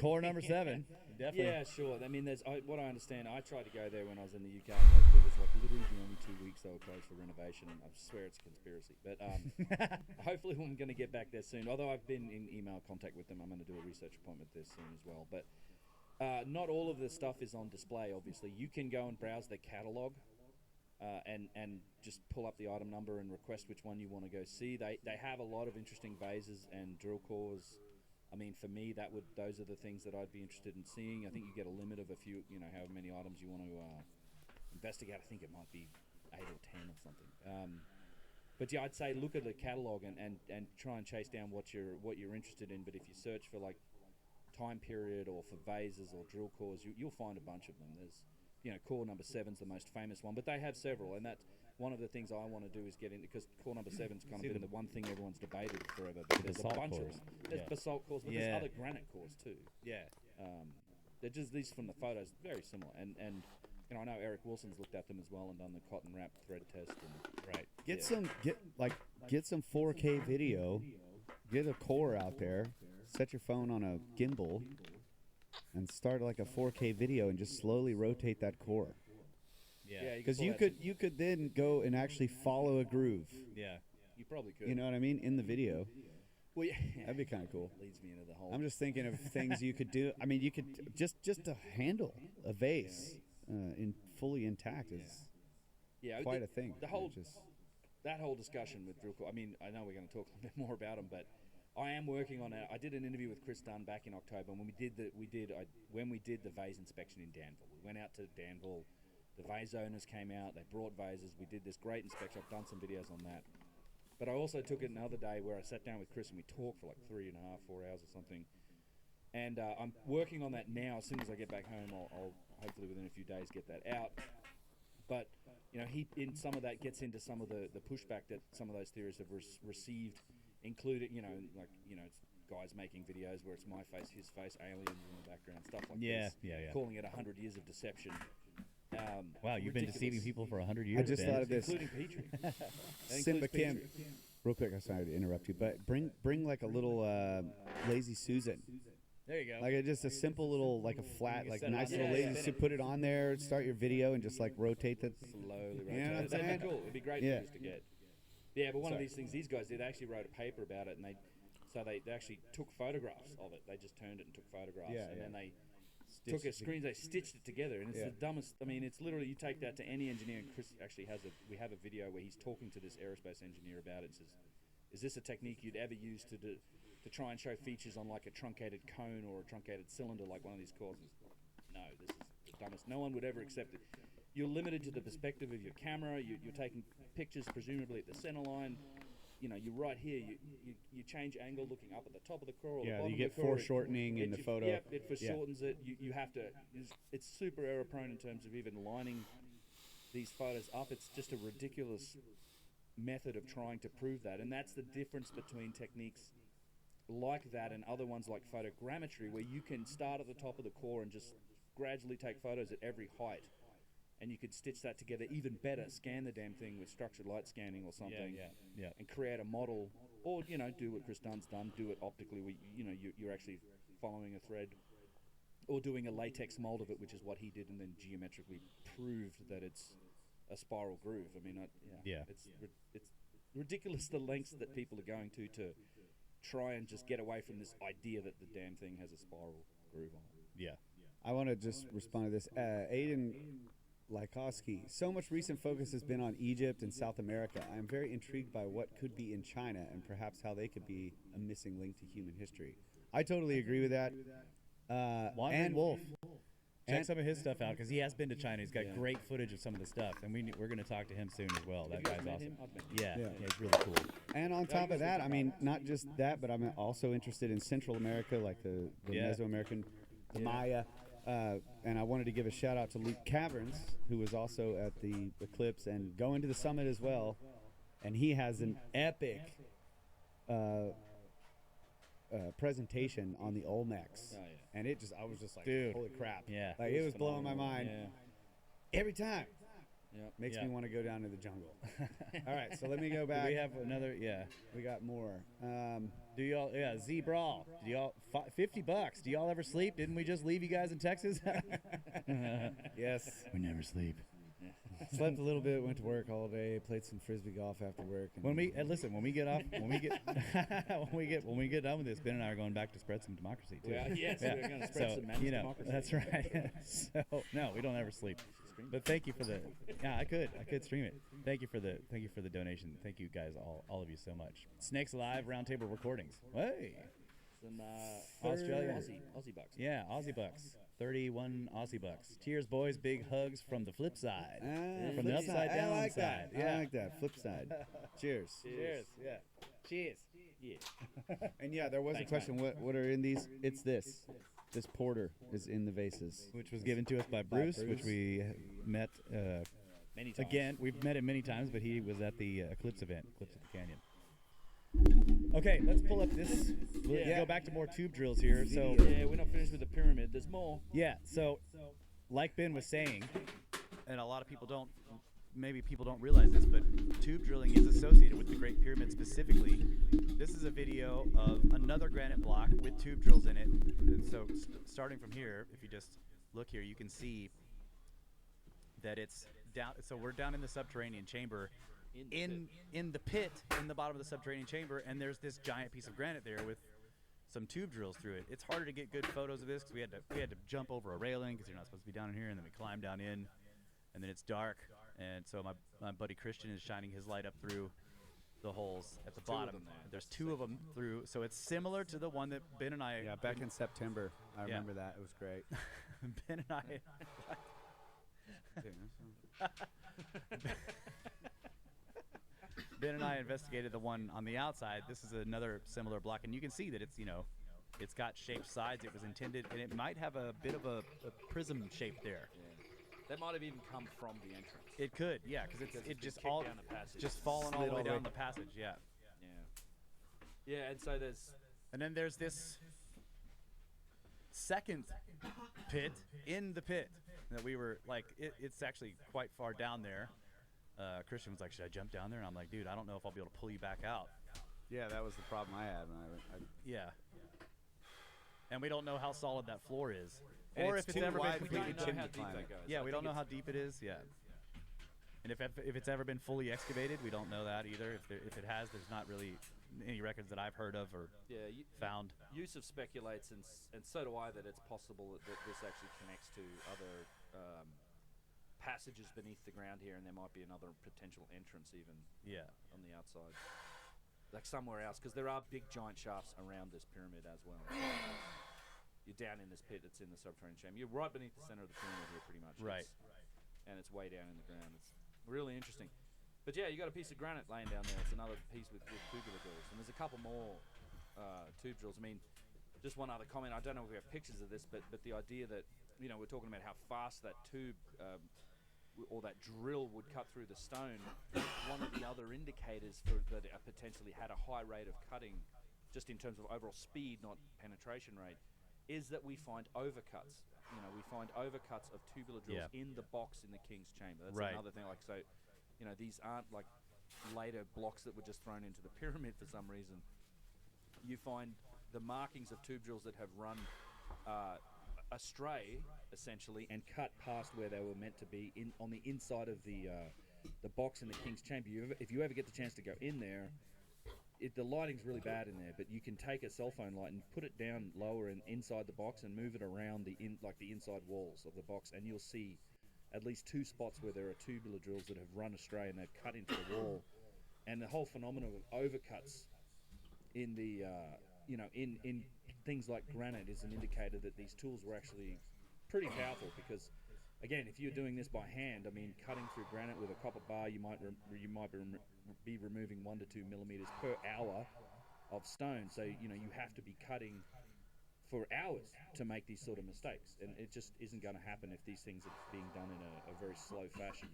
Core number 7. Definitely.
Yeah, sure. I mean, what I understand, I tried to go there when I was in the UK. And it was like literally the only 2 weeks they were closed for renovation. And I swear it's a conspiracy. But hopefully I'm going to get back there soon. Although I've been in email contact with them, I'm going to do a research appointment there soon as well. But not all of the stuff is on display, obviously. You can go and browse the catalog and just pull up the item number and request which one you want to go see. They have a lot of interesting vases and drill cores. I mean, for me, those are the things that I'd be interested in seeing. I think you get a limit of a few, however many items you want to investigate. I think it might be 8 or 10 or something. But yeah, I'd say look at the catalog and try and chase down what you're interested in. But if you search for like time period or for vases or drill cores, you'll find a bunch of them. core number 7's the most famous one, but they have several, and that's one of the things I want to do is get into, because core number 7's kind of been the one thing everyone's debated forever. But there's a
basalt
bunch
cores.
of them. There's basalt cores, but there's other granite cores too.
Yeah.
They're just these from the photos, very similar. And I know Eric Wilson's looked at them as well and done the cotton wrap thread test. And
Right.
Get some 4K video, get a core out there, set your phone on a gimbal, and start like a 4K video and just slowly rotate that core.
Yeah.
Because you could then go and actually follow a groove.
Yeah.
You probably could.
You know what I mean? In the video.
Well, yeah.
That'd be kind of cool.
Leads me into the whole.
I'm just thinking of things you could do. I mean, you could just to handle a vase in fully intact is quite a thing.
The whole that whole discussion with drill core. I mean, I know we're going to talk a little bit more about them, but I am working on it. I did an interview with Chris Dunn back in October, and when we did the vase inspection in Danville, we went out to Danville. The vase owners came out. They brought vases. We did this great inspection. I've done some videos on that. But I also took it another day where I sat down with Chris and we talked for like 3.5, 4 hours or something. And I'm working on that now. As soon as I get back home, I'll hopefully within a few days get that out. But he in some of that gets into some of the pushback that some of those theorists have received, including it's guys making videos where it's my face, his face, aliens in the background, stuff like this.
Yeah.
Calling it 100 years of deception.
Wow, you've been deceiving people for 100 years.
I just thought of this.
Including Petrie.
Simba Kim, real quick, I'm sorry to interrupt you, but bring like a little Lazy Susan.
There you go.
Like just a simple little, like a flat, like nice little Lazy Susan. Put it on there, start your video, and just like rotate that.
Slowly rotate.
You know what I'm
That'd
saying?
be cool. It'd be great for us to get. Yeah, but one of these things these guys did, they actually wrote a paper about it, and they actually took photographs of it. They just turned it and took photographs, then they took a screen, they stitched it together, and it's the dumbest. I mean, it's literally, you take that to any engineer, and Chris actually we have a video where he's talking to this aerospace engineer about it. Says, is this a technique you'd ever use to try and show features on like a truncated cone or a truncated cylinder like one of these cores? No, this is the dumbest. No one would ever accept it. You're limited to the perspective of your camera. You're taking pictures presumably at the center line. You're right here. You change angle looking up at the top of the core. Or the bottom
you get
of the core.
foreshortening in the photo.
Yep, it foreshortens it. You have to. It's super error prone in terms of even lining these photos up. It's just a ridiculous method of trying to prove that, and that's the difference between techniques like that and other ones like photogrammetry, where you can start at the top of the core and just gradually take photos at every height. And you could stitch that together even better, scan the damn thing with structured light scanning or something, and create a model, or do what Chris Dunn's done, do it optically. You're actually following a thread, or doing a latex mold of it, which is what he did, and then geometrically proved that it's a spiral groove. I mean, it's ridiculous the lengths that people are going to try and just get away from this idea that the damn thing has a spiral groove on it.
Yeah.
I want to just respond to this. Aiden Lykoski. So much recent focus has been on Egypt and South America. I am very intrigued by what could be in China and perhaps how they could be a missing link to human history. I totally agree with that.
Wandering Wolf. Check some of his stuff out because he has been to China. He's got great footage of some of the stuff, and we're going to talk to him soon as well. That guy's awesome. Yeah, he's really cool.
And on top of that, I mean, not just that, but I'm also interested in Central America, like the Mesoamerican, the Maya. And I wanted to give a shout out to Luke Caverns, who was also at the eclipse and going to the summit as well. And he has an epic presentation on the Olmecs. And I was just like,
dude,
holy crap.
Yeah.
Like, it was blowing my mind every time.
Yep.
Makes me want to go down to the jungle. All right, so let me go back.
We have another,
We got more.
Do y'all, Z Brawl, do y'all, $50. Do y'all ever sleep? Didn't we just leave you guys in Texas?
Yes.
We never sleep.
Slept a little bit, went to work all day, played some frisbee golf after work. And
when we get done with this, Ben and I are going back to spread some democracy too.
We're going to spread some men's democracy.
That's right. So no, we don't ever sleep. But thank you for the. Yeah, I could stream it. Thank you for the donation. Thank you guys, all of you so much. Snakes Alive Roundtable Recordings. Hey.
Some
Australia.
Aussie bucks.
Yeah, Aussie bucks. 31 Aussie bucks. Cheers, boys. Big hugs from the flip side. From the upside down
I like
side.
That. I like that. Flip side. Cheers.
Cheers. Yeah. Cheers.
Yeah.
And there was a question. What are in these? It's this. This porter is in the vases.
which was given to us by Bruce, which we met
Many times.
again. We've met him many times, but he was at the Eclipse event, Eclipse at the Canyon. Okay, let's pull up this. We'll go back to more tube drills here. So
Yeah, we're not finished with the pyramid. There's more.
yeah, so like Ben was saying, and a lot of people don't, maybe people don't realize this, but tube drilling is associated with the Great Pyramid specifically. This is a video of another granite block with tube drills in it. And so starting from here, if you just look here, you can see that it's down. So we're down in the subterranean chamber, in the pit in the bottom of the subterranean chamber, and there's this giant piece of granite there with some tube drills through it. It's harder to get good photos of this because we had to jump over a railing because you're not supposed to be down in here, and then we climb down in, and then it's dark, and so my buddy Christian is shining his light up through the holes at the bottom. There's two of them through, so it's similar to the one that Ben and I.
Yeah, back in September, I remember that. It was great.
Ben and I. Ben and I investigated the one on the outside. This is another similar block, and you can see that it's, it's got shaped sides. It was intended, and it might have a bit of a prism shape there.
Yeah. That might have even come from the entrance.
It could, yeah, because it just
kicked
all
down the passage.
just falling all the way down the passage, yeah.
Yeah. Yeah, and so there's.
And then there's this second pit in the pit that we were like, it's actually quite far down there. Christian was like, should I jump down there? And I'm like, dude, I don't know if I'll be able to pull you back out.
Yeah, that was the problem I had when I
Yeah. And we don't know how solid that floor is.
And
Or
it's
if it's
too
ever
wide
been
for you
We
to
don't know
chimney
how deep
climb
that
it.
goes.
Yeah,
I
we don't
think
know how deep it is. Yeah. And if it's ever been fully excavated, we don't know that either. If it has, there's not really any records that I've heard of or found.
Yusuf speculates, and so do I, that it's possible that this actually connects to other passages beneath the ground here, and there might be another potential entrance even on the outside, like somewhere else, because there are big giant shafts around this pyramid as well. You're down in this pit that's in the subterranean chamber. You're right beneath the center of the pyramid here, pretty much.
Right.
And it's way down in the ground. It's really interesting. But yeah, you got a piece of granite laying down there. It's another piece with tubular drills, and there's a couple more tube drills. I mean, just one other comment. I don't know if we have pictures of this, but the idea that we're talking about how fast that tube or that drill would cut through the stone. One of the other indicators for that it potentially had a high rate of cutting, just in terms of overall speed, not penetration rate, is that we find overcuts. We find overcuts of tubular drills in the box in the King's Chamber. That's another thing. Like, so, these aren't like later blocks that were just thrown into the pyramid for some reason. You find the markings of tube drills that have run astray, essentially, and cut past where they were meant to be on the inside of the box in the King's Chamber. If you ever get the chance to go in there, the lighting's really bad in there, but you can take a cell phone light and put it down lower and inside the box and move it around the inside walls of the box, and you'll see at least two spots where there are tubular drills that have run astray and they've cut into the wall. And the whole phenomenon of overcuts in the in things like granite is an indicator that these tools were actually pretty powerful, because again, if you're doing this by hand, I mean, cutting through granite with a copper bar, you might be removing 1 to 2 millimeters per hour of stone. So you have to be cutting for hours to make these sort of mistakes, and it just isn't going to happen if these things are being done in a very slow fashion.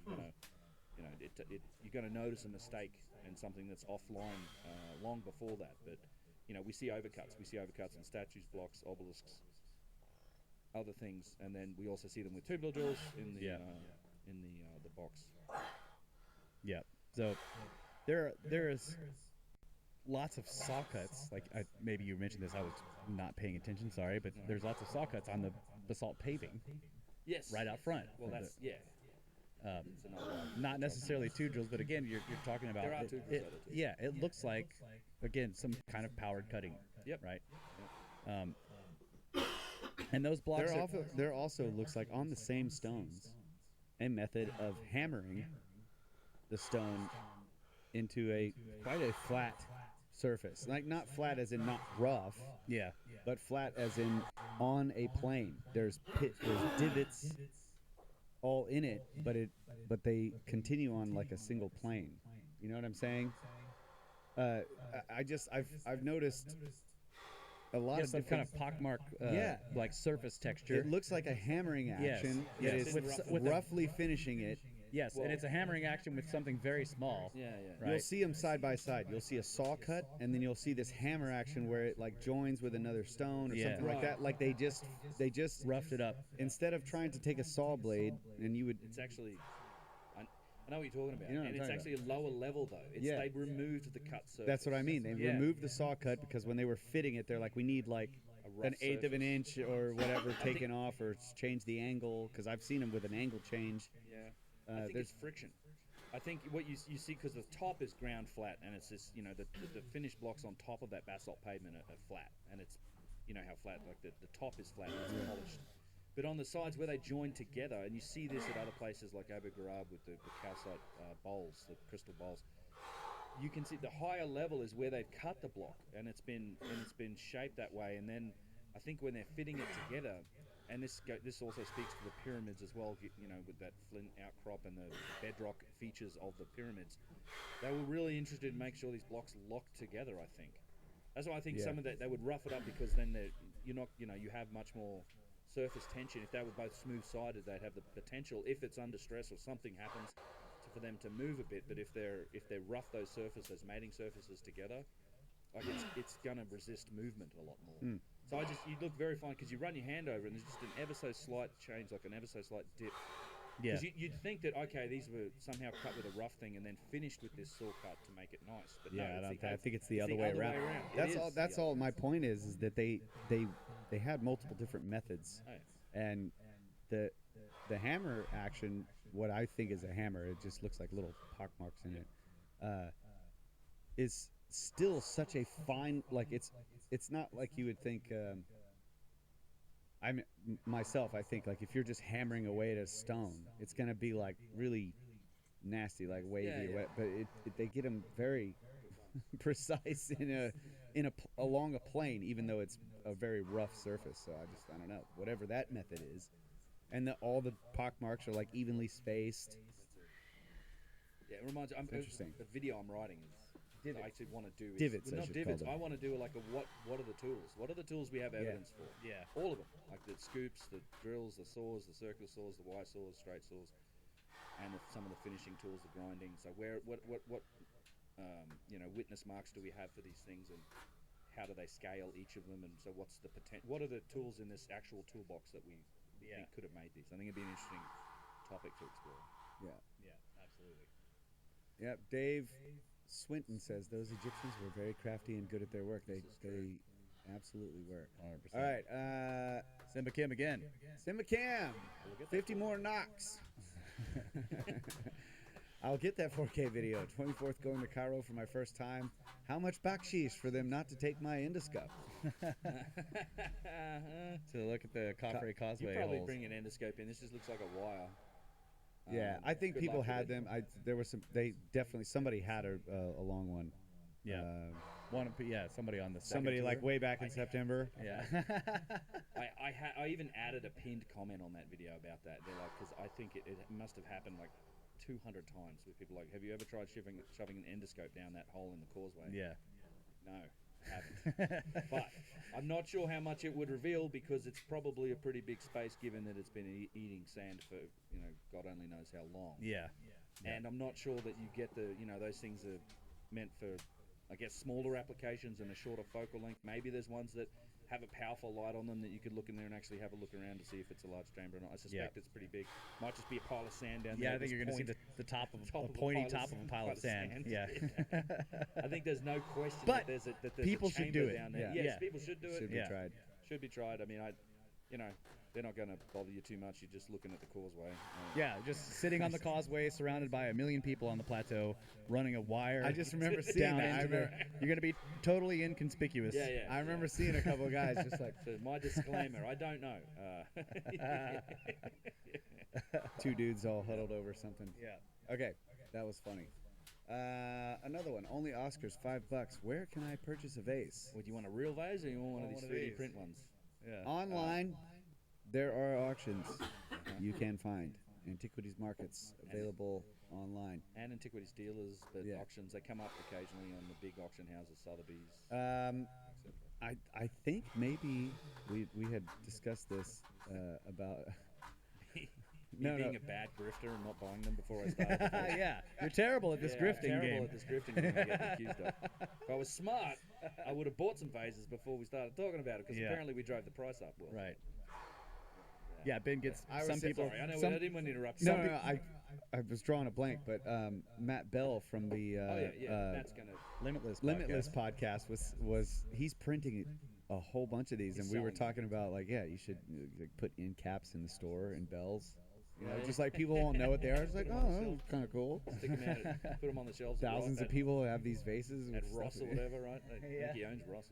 You're going to notice a mistake and something that's offline long before that. But we see overcuts. We see overcuts in statues, blocks, obelisks, other things, and then we also see them with tubular drills in the box.
Yeah. So there is lots of saw cuts. Like maybe you mentioned this, I was not paying attention. Sorry, but there's lots of saw cuts on the basalt paving.
Yes.
Right out front.
Well, that's
not necessarily tube drills, but again, you're talking about.
There are tube drills.
It looks like again some kind of powered cutting.
Yep.
Right. And those blocks.
There also looks like on the same stones a method of hammering the stone into quite a flat surface. Like not flat as in not rough.
Yeah.
But flat as in on a plane. There's divots all in it, but they continue on like a single plane. You know what I'm saying? I've noticed a lot of
some
different.
kind of pockmark,
Yeah.
like surface texture.
It looks like a hammering
Yes,
action
yes.
that is
With a-
roughly finishing it.
yes, and it's a hammering action with something very small.
Yeah, yeah.
Right.
You'll see them side by side. You'll see a saw cut, and then you'll see this hammer action where it like joins with another stone or
Yeah.
something like that. Like they just
Roughed it up.
instead of trying to take a saw blade and you would
It's actually, I know what you're talking about,
You know what
and
I'm
it's
talking
actually a lower level though. It's
Yeah.
they removed the cut surface.
that's what I mean. They
Yeah.
removed the saw cut because when they were fitting it, they're like, we need like
A rough
an eighth of an
surface.
inch or whatever taken off or change the angle because I've seen them with an angle change.
Yeah, I think
there's
it's friction. I think what you see, because the top is ground flat, and it's this, the finished blocks on top of that basalt pavement are flat, and it's, how flat, like the top is flat, and it's polished. But on the sides where they join together, and you see this at other places like Abu Ghraib with the calcite bowls, the crystal bowls, you can see the higher level is where they've cut the block, and it's been shaped that way. And then I think when they're fitting it together, and this also speaks to the pyramids as well, with that flint outcrop and the bedrock features of the pyramids, they were really interested in making sure these blocks locked together. I think that's why I think
Yeah.
some of that they would rough it up, because then you're not, you have much more surface tension. If they were both smooth-sided, they'd have the potential, if it's under stress or something happens, for them to move a bit. But if they're rough, those surfaces, mating surfaces together, like it's gonna resist movement a lot more. So you look very fine because you run your hand over it, and there's just an ever so slight change, like an ever so slight dip.
Yeah.
Because you'd think that, okay, these were somehow cut with a rough thing and then finished with this saw cut to make it nice. But
Yeah,
no,
I think it's the other way around.
It is
That's
the
all.
other
My
way.
point is that they had multiple different methods,
Oh, yeah.
and the hammer action, what I think is a hammer, it just looks like little pock marks in it, is still such a fine. Like it's not like you would think. Myself, I think like if you're just hammering away at a stone, it's gonna be like really nasty, like wavy
Yeah,
or
yeah.
what. But they get them very precise along a plane, even though it's a very rough surface. So I don't know, whatever that method is, and all the pock marks are like evenly spaced.
Yeah, it reminds me.
Interesting.
The video I'm writing is.
Divots.
I actually want to do
Divots, I
not
should
divots.
call them.
I want to do like a what are the tools? What are the tools we have evidence for?
Yeah.
All of them, like the scoops, the drills, the saws, the circular saws, the Y saws, straight saws, and some of the finishing tools, the grinding. So what witness marks do we have for these things, and how do they scale each of them? And so what's the potential? What are the tools in this actual toolbox that we think could have made these? I think it'd be an interesting topic to explore.
Yeah.
Yeah, absolutely.
Yeah. Dave Swinton says those Egyptians were very crafty and good at their work. They absolutely were.
100%.
All right.
Simba Kim again.
Simba Cam, 50 more knocks. I'll get that 4K video. 24th going to Cairo for my first time. How much baksheesh for them not to take my endoscope?
To look at the Causeway
You probably
holes.
bring an endoscope in. This just looks like a wire.
Yeah, I think
good
people
luck with
had
it.
them. There was some. They definitely somebody had a long one.
Yeah. Somebody on the second
Somebody like
tour.
way back in September.
Yeah.
I even added a pinned comment on that video about that. They're like, because I think it must have happened like 200 times with people like, have you ever tried shoving an endoscope down that hole in the causeway?
Yeah.
No, I haven't. But I'm not sure how much it would reveal, because it's probably a pretty big space, given that it's been eating sand for, God only knows how long.
Yeah.
And I'm not sure that you get those things are meant for, I guess, smaller applications and a shorter focal length. Maybe there's ones that have a powerful light on them that you could look in there and actually have a look around to see if it's a large chamber or not. I suspect it's pretty big. Might just be a pile of sand down there.
Yeah, I think you're going to see the top of a pointy top of a pile of sand. Yeah.
I think there's no question
But
that there's
people
a
should
chamber
do it.
down there.
Yeah.
Yes,
Yeah.
people should do it.
Should be tried.
Should be tried. I mean, they're not going to bother you too much. You're just looking at the causeway.
Yeah, just sitting on the causeway, surrounded by a million people on the plateau, running a wire.
I just remember seeing
down
that.
into the. You're going to be totally inconspicuous.
Yeah, yeah.
I remember seeing a couple of guys just like
So my disclaimer, I don't know.
two dudes all huddled over something.
Yeah.
Okay, that was funny. Another one. Only Oscars, $5. Where can I purchase a vase?
Would you want a real vase, or you want one of
Want
these
one of
3D
these.
print ones?
Yeah.
Online, there are auctions you can find. Antiquities markets available online.
And antiquities dealers, but
Yeah.
auctions, they come up occasionally on the big auction houses, Sotheby's,
Um,
etc.
I think maybe we had discussed this about
Me being a bad grifter and not buying them before I started. The phase.
Yeah, you're terrible at this
I'm
grifting
terrible
game.
at this grifting game. I get accused of. If I was smart, I would have bought some phases before we started talking about it because
Yeah.
apparently we drove the price up. Will.
Right. Yeah, Ben gets some people.
Sorry, I know
some-
I didn't want to interrupt.
no, I was drawing a blank, but Matt Bell from the
Matt's gonna.
Limitless
podcast was he's printing a whole bunch of these,
He's
and we were
selling
talking about like, yeah, you should like, put end caps in the store and bells. You know,
Yeah.
just like people won't know what they are. It's like,
Put 'em on the
oh,
shelf.
kind of cool.
Stick them out, put them on the shelves. at
Thousands of
Ross-
people have these vases.
at
with stuff
Ross or
in it.
whatever, right? I think he owns Ross.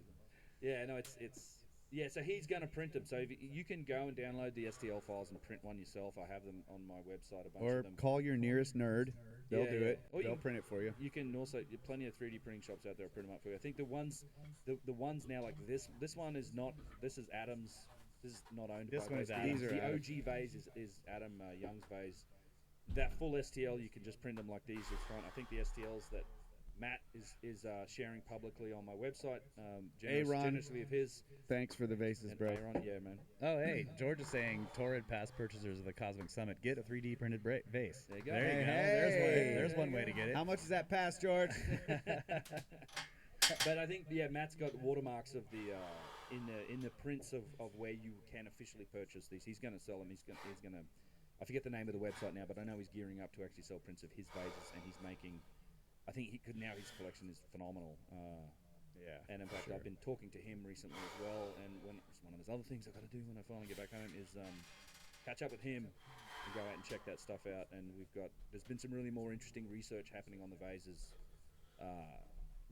Yeah, no, it's yeah. So he's going to print them. So if you can go and download the STL files and print one yourself. I have them on my website. A bunch
Or
of them.
call your nearest nerd. They'll
Yeah,
do
yeah.
it.
Or you
They'll
can-
print it for you.
You can also plenty of 3D printing shops out there print them up for you. I think the ones now like this one is not. This is Adam's. This is not owned
This
by
one is
Vase.
Adam's.
These are
The
Adam's.
OG vase is Adam Young's vase. That full STL you can just print them like these. It's fine. I think the STLs that Matt is sharing publicly on my website.
Aaron.
Generously of his.
Thanks for the vases,
And
bro.
Aaron, yeah, man.
Oh, hey, George is saying Torrid past purchasers of the Cosmic Summit get a 3D printed vase.
There you go.
There you go.
Hey.
There's one way to get it.
How much is that pass, George?
But I think Matt's got watermarks of the in the prints of where you can officially purchase these. He's going to sell them. He's going to. I forget the name of the website now, but I know he's gearing up to actually sell prints of his vases, and he's making. I think now his collection is phenomenal.
Yeah.
And in fact, I've been talking to him recently as well. And it's one of those other things I've got to do when I finally get back home is catch up with him and go out and check that stuff out. And there's been some really more interesting research happening on the vases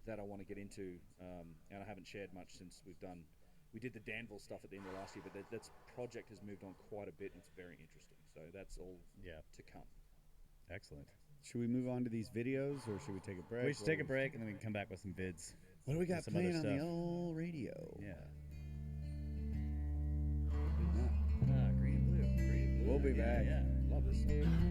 that I want to get into. And I haven't shared much since we did the Danville stuff at the end of last year, but that project has moved on quite a bit and it's very interesting. So that's all to come.
Excellent.
Should we move on to these videos, or should we take a break?
We should take a break and then we can come back with some vids.
What do we got
some other
playing on the
stuff.
old radio?
Yeah.
Green and blue. Green and blue.
We'll be
Yeah,
back.
yeah.
Love this song.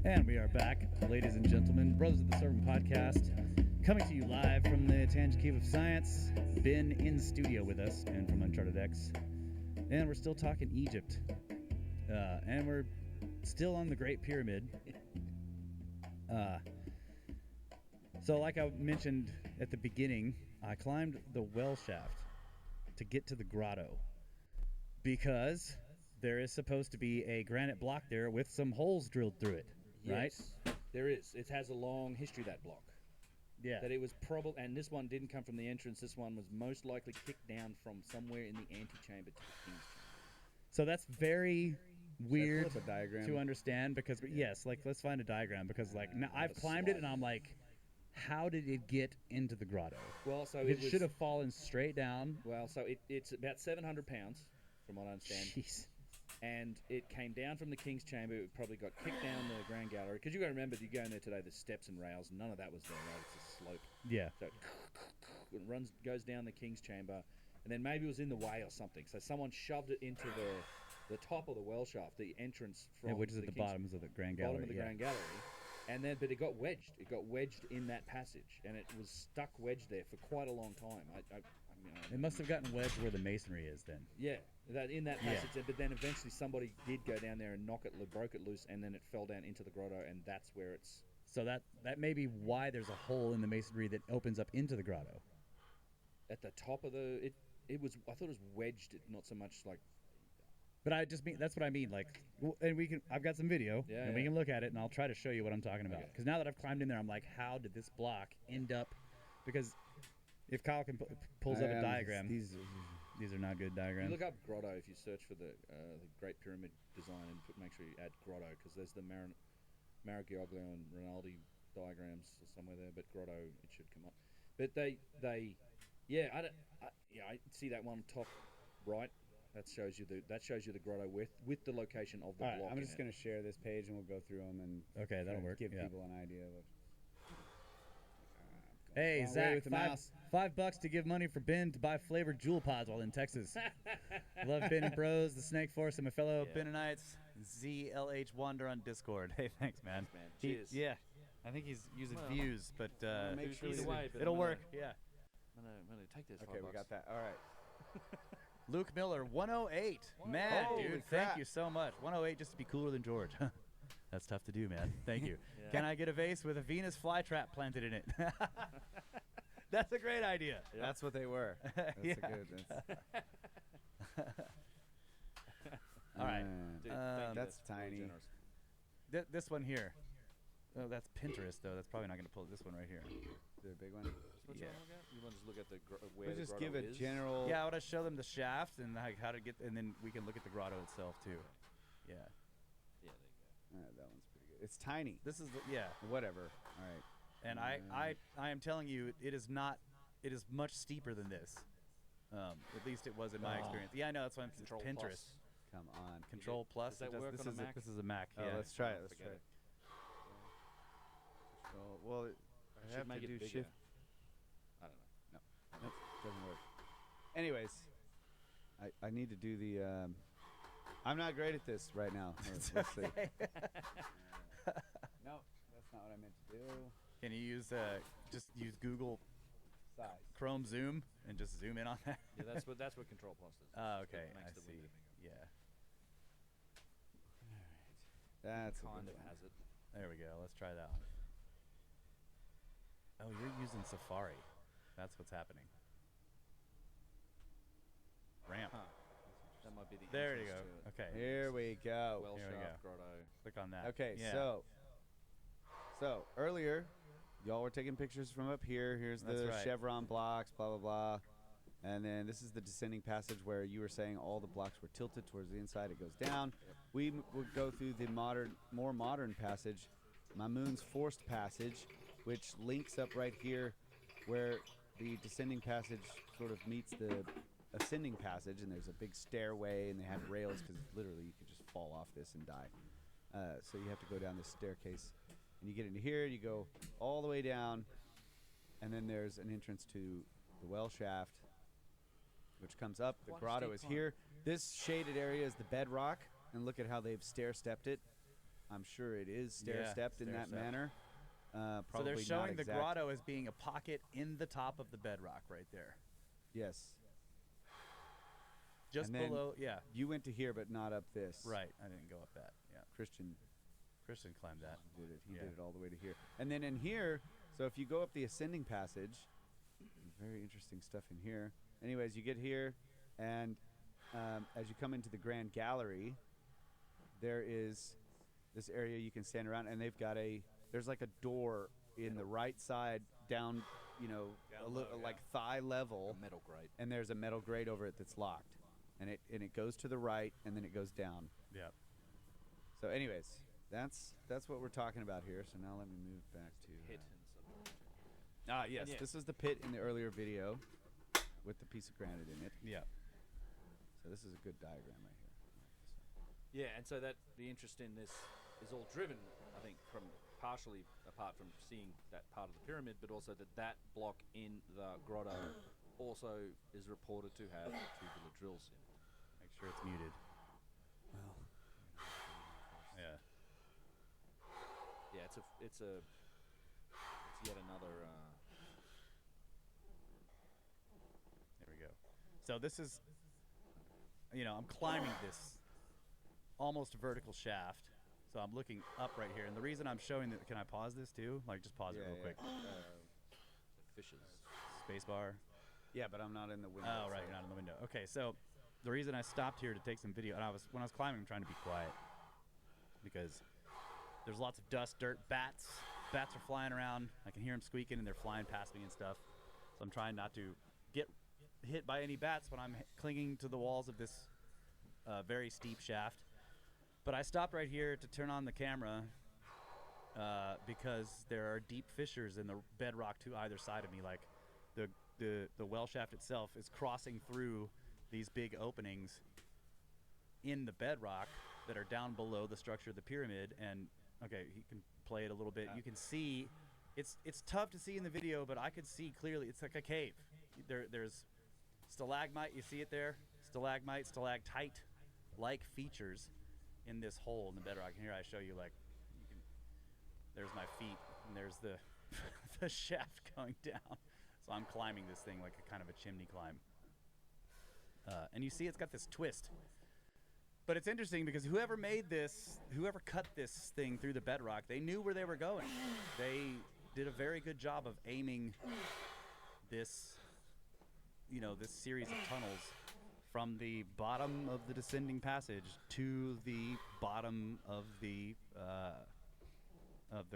And we are back, ladies and gentlemen, Brothers of the Servant podcast. Coming to you live from the Tangent Cave of Science. Ben in studio with us and from Uncharted X. And we're still talking Egypt. And we're still on the Great Pyramid. So like I mentioned at the beginning, I climbed the well shaft to get to the grotto because there is supposed to be a granite block there with some holes drilled through it, right?
Yes, there is. It has a long history, that block.
Yeah.
That it was probably, and this one didn't come from the entrance. This one was most likely kicked down from somewhere in the antechamber to the king's chamber.
So that's very weird
Pull up a diagram.
to understand because yes, like let's find a diagram because like now I've climbed it and I'm like, how did it get into the grotto?
Well, so
it should have fallen straight down.
Well, so it's about 700 pounds, from what I understand.
Jeez.
And it came down from the king's chamber. It probably got kicked down the grand gallery. Because you got to remember, you go in there today, there's steps and rails. None of that was there, right? It's a slope.
Yeah.
So it goes down the king's chamber, and then maybe it was in the way or something. So someone shoved it into the top of the well shaft, the entrance from
Which is at the
king's
bottom of the grand gallery.
bottom of the grand gallery. And then, but it got wedged. It got wedged in that passage, and it was stuck wedged there for quite a long time.
It must have gotten wedged where the masonry is then.
Yeah, in that passage. But then eventually somebody did go down there and broke it loose, and then it fell down into the grotto, and that's where it's.
So that may be why there's a hole in the masonry that opens up into the grotto.
At the top of the, it was. I thought it was wedged, not so much like.
But I just mean that's what I mean. Like, and we can. I've got some video, and we can look at it, and I'll try to show you what I'm talking about. Because now that I've climbed in there, I'm like, how did this block end up? Because if Kyle pulls up a diagram, these are not good diagrams.
You look up grotto if you search for the Great Pyramid design and make sure you add grotto because there's the Maragioglio and Rinaldi diagrams somewhere there, but grotto it should come up. But I see that one top right. That shows you the grotto with the location of the block.
Right, I'm just going to share this page and we'll go through them and
that'll work.
Give people an idea of.
Hey Zach, $5 to give money for Ben to buy flavored Jewel Pods while in Texas. Love Ben and Bros, the Snake Force, and my fellow Benonites. ZLH Wander on Discord. Hey, thanks, man.
Cheers.
I think he's using views, but
make sure
it'll work. Yeah.
I'm gonna take this.
Okay, we got that. All right.
Luke Miller, 108. Man, dude, thank you so much. 108 just to be cooler than George. That's tough to do, man. Thank you. Can I get a vase with a Venus flytrap planted in it? That's a great idea.
Yep. That's what they were. That's a good.
All right.
Dude,
that's tiny.
This one here. Oh, that's Pinterest, though. That's probably not going to pull this one right here.
The big one?
You want to just look at where
we'll
the
just
grotto
give a
is?
general.
Yeah, I want to show them the shaft and like how to get, and then we can look at the grotto itself too. Yeah.
Yeah, there you go.
That one's pretty good. It's tiny.
This is
Whatever. All right.
And I am telling you, it is not. It is much steeper than this. At least it was in my experience. Yeah, I know. That's why I'm
Control
Pinterest.
Plus.
Come on.
Control Plus.
Does that work
this
on a
is
Mac?
This is a Mac.
Oh,
Yeah.
let's try it. Let's
Forget
try
it.
it. Well, I have
make
to
it
do
bigger.
shift.
I don't know.
Nope, doesn't work. Anyways, I need to do the. I'm not great at this right now. Let's see. No, that's not what I meant to do.
Can you use just use Google
Size.
Chrome Zoom and just zoom in on that?
Yeah, that's what Control Plus does.
Oh, okay.
It makes
I
the
see.
window bigger.
Yeah.
That's
Kind of has it.
There we go. Let's try that one. Oh, you're using Safari. That's what's happening. Ramp.
Huh. That might be the.
There you
entrance
go.
to it.
Okay.
Here we go.
Well
Here we
shaft
go.
grotto.
Click on that.
Okay,
Yeah.
so earlier, y'all were taking pictures from up here. Here's
That's
the
right.
chevron blocks, blah blah blah, and then this is the descending passage where you were saying all the blocks were tilted towards the inside. It goes down. We would go through the more modern passage, Mamun's forced passage, which links up right here, where the descending passage sort of meets the ascending passage, and there's a big stairway, and they have rails because literally you could just fall off this and die. So you have to go down this staircase, and you get into here. You go all the way down, and then there's an entrance to the well shaft, which comes up. The
Quite a
grotto
steep
is
climb.
here. This shaded area is the bedrock, and look at how they've stair-stepped it. I'm sure it is stair-stepped in that
stair-stepped.
manner. Probably
So they're
not
showing the
exact.
grotto as being a pocket in the top of the bedrock right there.
Yes.
Just
And then
below, yeah.
You went to here, but not up this.
Right, I didn't go up that, yeah.
Christian
Christian climbed that.
did it. He
Yeah.
did it all the way to here. And then in here, so if you go up the ascending passage, very interesting stuff in here. Anyways, you get here, and as you come into the Grand Gallery, there is this area you can stand around, and they've got there's like a door in the right side down, like thigh level,
A metal grate.
and there's a metal grate over it that's locked, and it goes to the right, and then it goes down.
Yeah.
So anyways, that's what we're talking about here. So now let me move back to
Hit.
yes,
Yeah.
this is the pit in the earlier video with the piece of granite in it.
Yeah.
So this is a good diagram right here.
Yeah, and so that the interest in this is all driven, I think, from partially apart from seeing that part of the pyramid, but also that block in the grotto also is reported to have tubular drills in it.
Make sure it's muted.
Well,
Yeah.
Yeah, it's yet another.
There we go. So this is, I'm climbing this almost vertical shaft. So I'm looking up right here. And the reason I'm showing that, can I pause this too? Like just pause it real quick.
Fishes.
Spacebar.
yeah, but I'm not in the window.
Oh, right, you're not in the window. Okay, so the reason I stopped here to take some video, and when I was climbing, I'm trying to be quiet because there's lots of dust, dirt, bats. Bats are flying around. I can hear them squeaking, and they're flying past me and stuff. So I'm trying not to get hit by any bats when I'm clinging to the walls of this very steep shaft. But I stopped right here to turn on the camera because there are deep fissures in the bedrock to either side of me. Like the well shaft itself is crossing through these big openings in the bedrock that are down below the structure of the pyramid. And okay, you can play it a little bit. You can see it's tough to see in the video, but I could see clearly. It's like a cave. There's stalagmite. You see it there? Stalagmite, stalactite like features in this hole in the bedrock. And here I show you, like, there's my feet, and there's the the shaft going down. So I'm climbing this thing like a kind of a chimney climb. And you see it's got this twist. But it's interesting because whoever cut this thing through the bedrock, they knew where they were going. They did a very good job of aiming this, this series of tunnels from the bottom of the descending passage to the bottom of the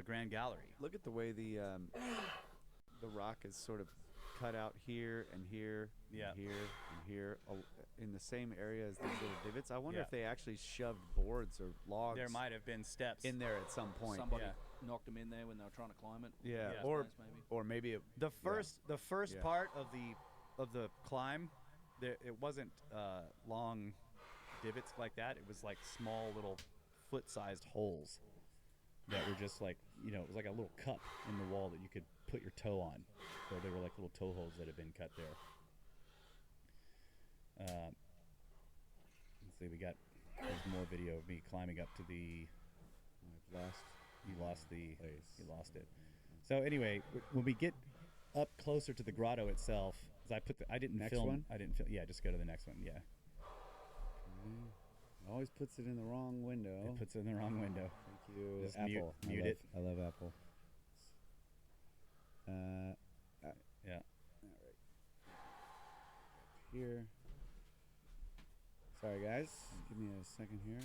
Grand Gallery.
Look at the way the rock is sort of cut out here and here,
Yeah.
and here and here, in the same area as these little divots. I wonder
Yeah.
if they actually shoved boards or logs
There might have been steps.
in there at some point.
Somebody
Yeah.
knocked them in there when they were trying to climb it.
Yeah,
Yeah.
or
Maybe.
maybe
The first
Yeah.
part of the climb, it wasn't long divots like that. It was like small little foot-sized holes that were just like, it was like a little cup in the wall that you could put your toe on. So they were like little toe holes that had been cut there. Let's see, there's more video of me climbing up to the. You lost it. So anyway, when we get up closer to the grotto itself, 'cause I didn't
Next
film.
one?
I didn't film. Yeah, just go to the next one. Yeah,
always puts it in the wrong window.
it puts it in the wrong window.
Thank you,
Just
Apple.
mute it.
I love Apple.
Yeah.
Here. Sorry, guys. Give me a second here.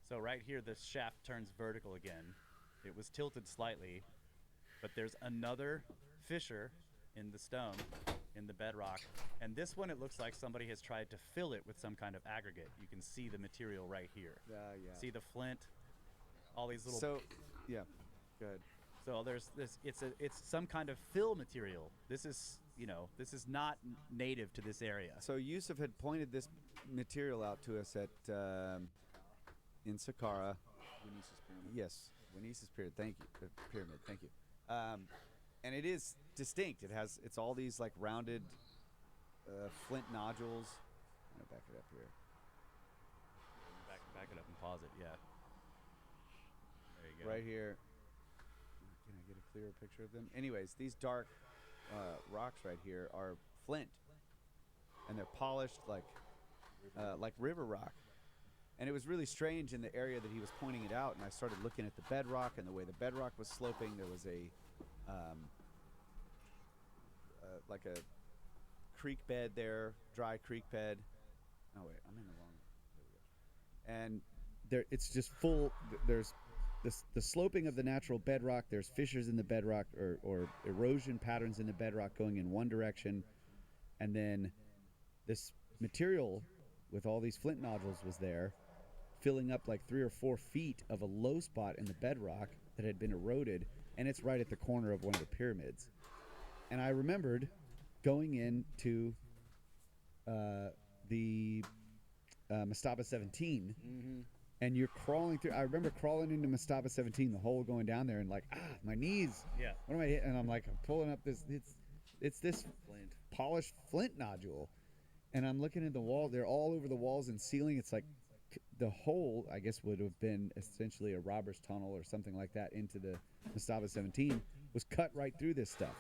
So right here, the shaft turns vertical again. It was tilted slightly, but there's another fissure in the stone, in the bedrock. And this one, it looks like somebody has tried to fill it with some kind of aggregate. You can see the material right here.
Yeah.
See the flint, all these little.
So, yeah, good.
So there's this. It's some kind of fill material. This is not native to this area.
So Yusuf had pointed this material out to us at in Saqqara.
Winesis pyramid.
Yes, Winesis pyramid. Thank you. Pyramid. Thank you. And it is distinct. It's all these like rounded flint nodules. I'm gonna back it up here.
Back it up and pause it. Yeah.
right here. Can I get a clearer picture of them? Anyways, these dark rocks right here are flint, and they're polished like river rock. And it was really strange in the area that he was pointing it out, and I started looking at the bedrock and the way the bedrock was sloping. There was a like a creek bed there, dry creek bed. Oh wait, I'm in the wrong. There we go. And there, it's just full. There's the sloping of the natural bedrock. There's fissures in the bedrock or erosion patterns in the bedrock going in one direction, and then this material with all these flint nodules was there, filling up like 3 or 4 feet of a low spot in the bedrock that had been eroded, and it's right at the corner of one of the pyramids. And I remembered going into the Mastaba 17, and you're crawling through. I remember crawling into Mastaba 17, the hole going down there, and like, my knees.
Yeah.
What am I hitting? And I'm like, I'm pulling up this. It's this polished flint nodule, and I'm looking at the wall. They're all over the walls and ceiling. It's like the hole, I guess, would have been essentially a robber's tunnel or something like that into the Mastaba 17, was cut right through this stuff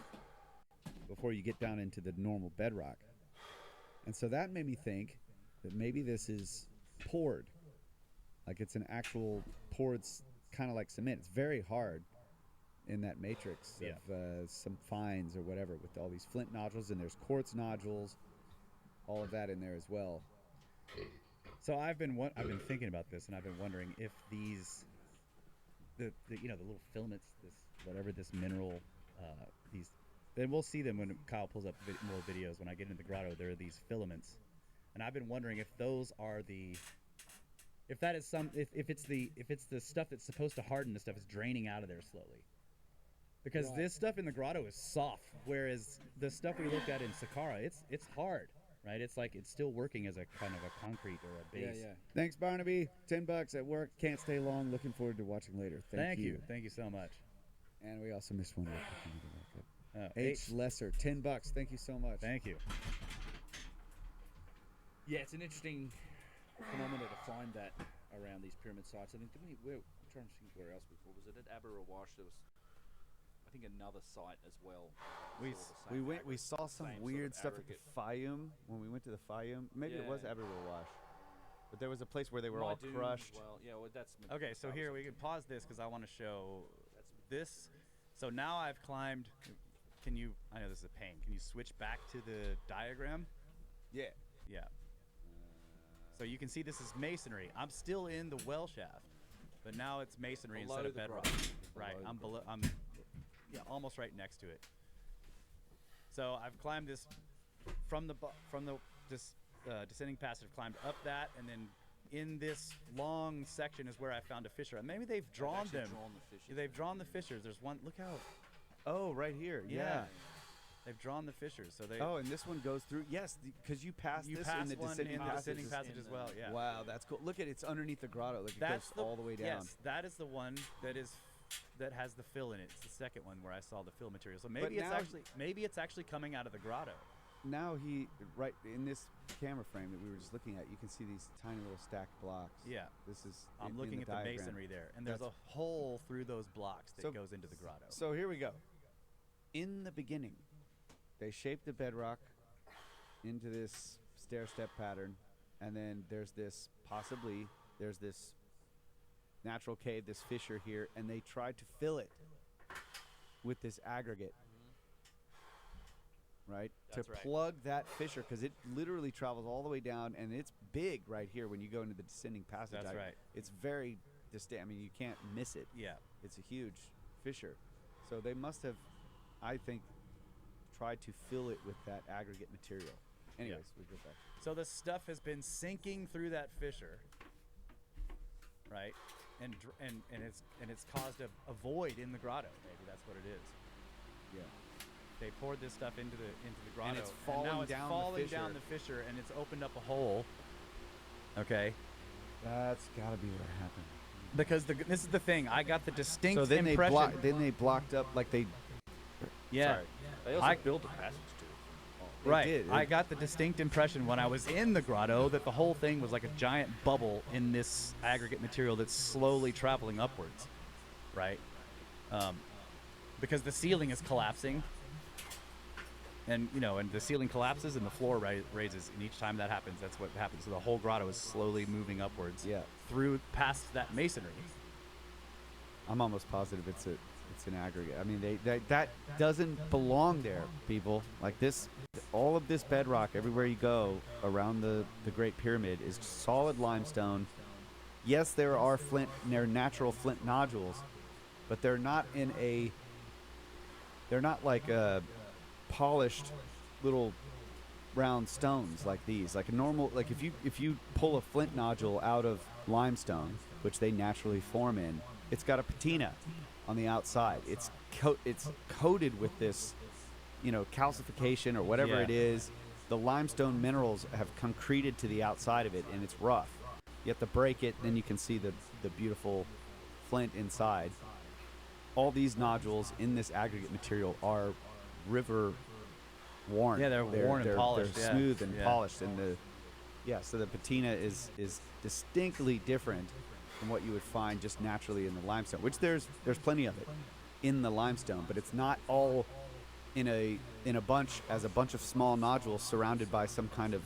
before you get down into the normal bedrock. And so that made me think that maybe this is poured. Like it's an actual poured, kind of like cement. It's very hard in that matrix of some fines or whatever with all these flint nodules, and there's quartz nodules, all of that in there as well.
So I've been thinking about this, and I've been wondering if these, the little filaments, this mineral, these, and we'll see them when Kyle pulls up more videos. When I get into the grotto, there are these filaments, and I've been wondering if those are if it's the stuff that's supposed to harden the stuff is draining out of there slowly. Because this stuff in the grotto is soft, whereas the stuff we looked at in Saqqara, it's hard. Right, it's like it's still working as a kind of a concrete or a base.
Yeah. Thanks, Barnaby. $10 at work. Can't stay long. Looking forward to watching later. Thank you.
Thank you so much.
And we also missed one. H. Lesser, $10. Thank you so much.
Thank you.
Yeah, it's an interesting phenomena to find that around these pyramid sites. I think I'm trying to think where else before. Was it at Abu Rawash? There was, I think, another site as well.
We saw some weird stuff at the Fayum when we went to the Fayum. Maybe it was Abu Rawash, but there was a place where they were all crushed.
Well, yeah, that's
okay. So here we can pause this because I want to show this. So now I've climbed. Can you? I know this is a pain. Can you switch back to the diagram?
Yeah.
So you can see this is masonry. I'm still in the well shaft, but now it's masonry instead of bedrock. Right. I'm below. I'm almost right next to it. So I've climbed this from the descending passage. I've climbed up that, and then in this long section is where I found a fissure. And maybe they've drawn them. They've drawn the fissures. There's one. Look how.
Oh, right here. Yeah.
They've drawn the fissures. So they.
Oh, and this one goes through. Yes, because you passed this in the descending
passage as well. Yeah.
Wow, that's cool. Look at it's underneath the grotto. Like it goes all the way down.
Yes, that is the one that has the fill in it. It's the second one where I saw the fill material. So maybe it's actually coming out of the grotto.
Now right in this camera frame that we were just looking at, you can see these tiny little stacked blocks.
Yeah.
This is.
I'm looking at the masonry there, and there's a hole through those blocks that goes into the grotto.
So here we go. In the beginning, they shaped the bedrock into this stair-step pattern, and then there's this natural cave, this fissure here, and they tried to fill it with this aggregate, right?
That's
to
right.
plug that fissure, because it literally travels all the way down, and it's big right here when you go into the descending passage.
That's right.
It's very distinct. I mean, you can't miss it.
Yeah.
It's a huge fissure. So they must have, I think, tried to fill it with that aggregate material. Anyways, we go back.
So the stuff has been sinking through that fissure, right? And it's caused a void in the grotto. Maybe that's what it is.
Yeah.
They poured this stuff into the grotto,
And it's falling
now it's
down
falling
the
down
fissure.
the fissure, and it's opened up a hole. Okay.
That's got to be what happened.
Because this is the thing. I got the distinct
So then
impression.
they blocked up like they.
Yeah.
Sorry.
They also built a passage to it.
They
Right.
did.
I got the distinct impression when I was in the grotto that the whole thing was like a giant bubble in this aggregate material that's slowly traveling upwards. right? Because the ceiling is collapsing, and and the ceiling collapses and the floor raises, and each time that happens, that's what happens. So the whole grotto is slowly moving upwards, through past that masonry.
I'm almost positive it's an aggregate. I mean, that doesn't belong there, people. Like this, all of this bedrock, everywhere you go around the Great Pyramid, is solid limestone. Yes, there are natural flint nodules, but they're not like polished little round stones like these. Like a normal, like if you pull a flint nodule out of limestone, which they naturally form in, it's got a patina on the outside. It's coated with this, calcification or whatever it is. The limestone minerals have concreted to the outside of it, and it's rough. You have to break it, then you can see the beautiful flint inside. All these nodules in this aggregate material are river worn.
Yeah, they're worn and polished.
They're smooth and polished, and so the patina is distinctly different from what you would find just naturally in the limestone. Which there's plenty of it in the limestone, but it's not all in a bunch as a bunch of small nodules surrounded by some kind of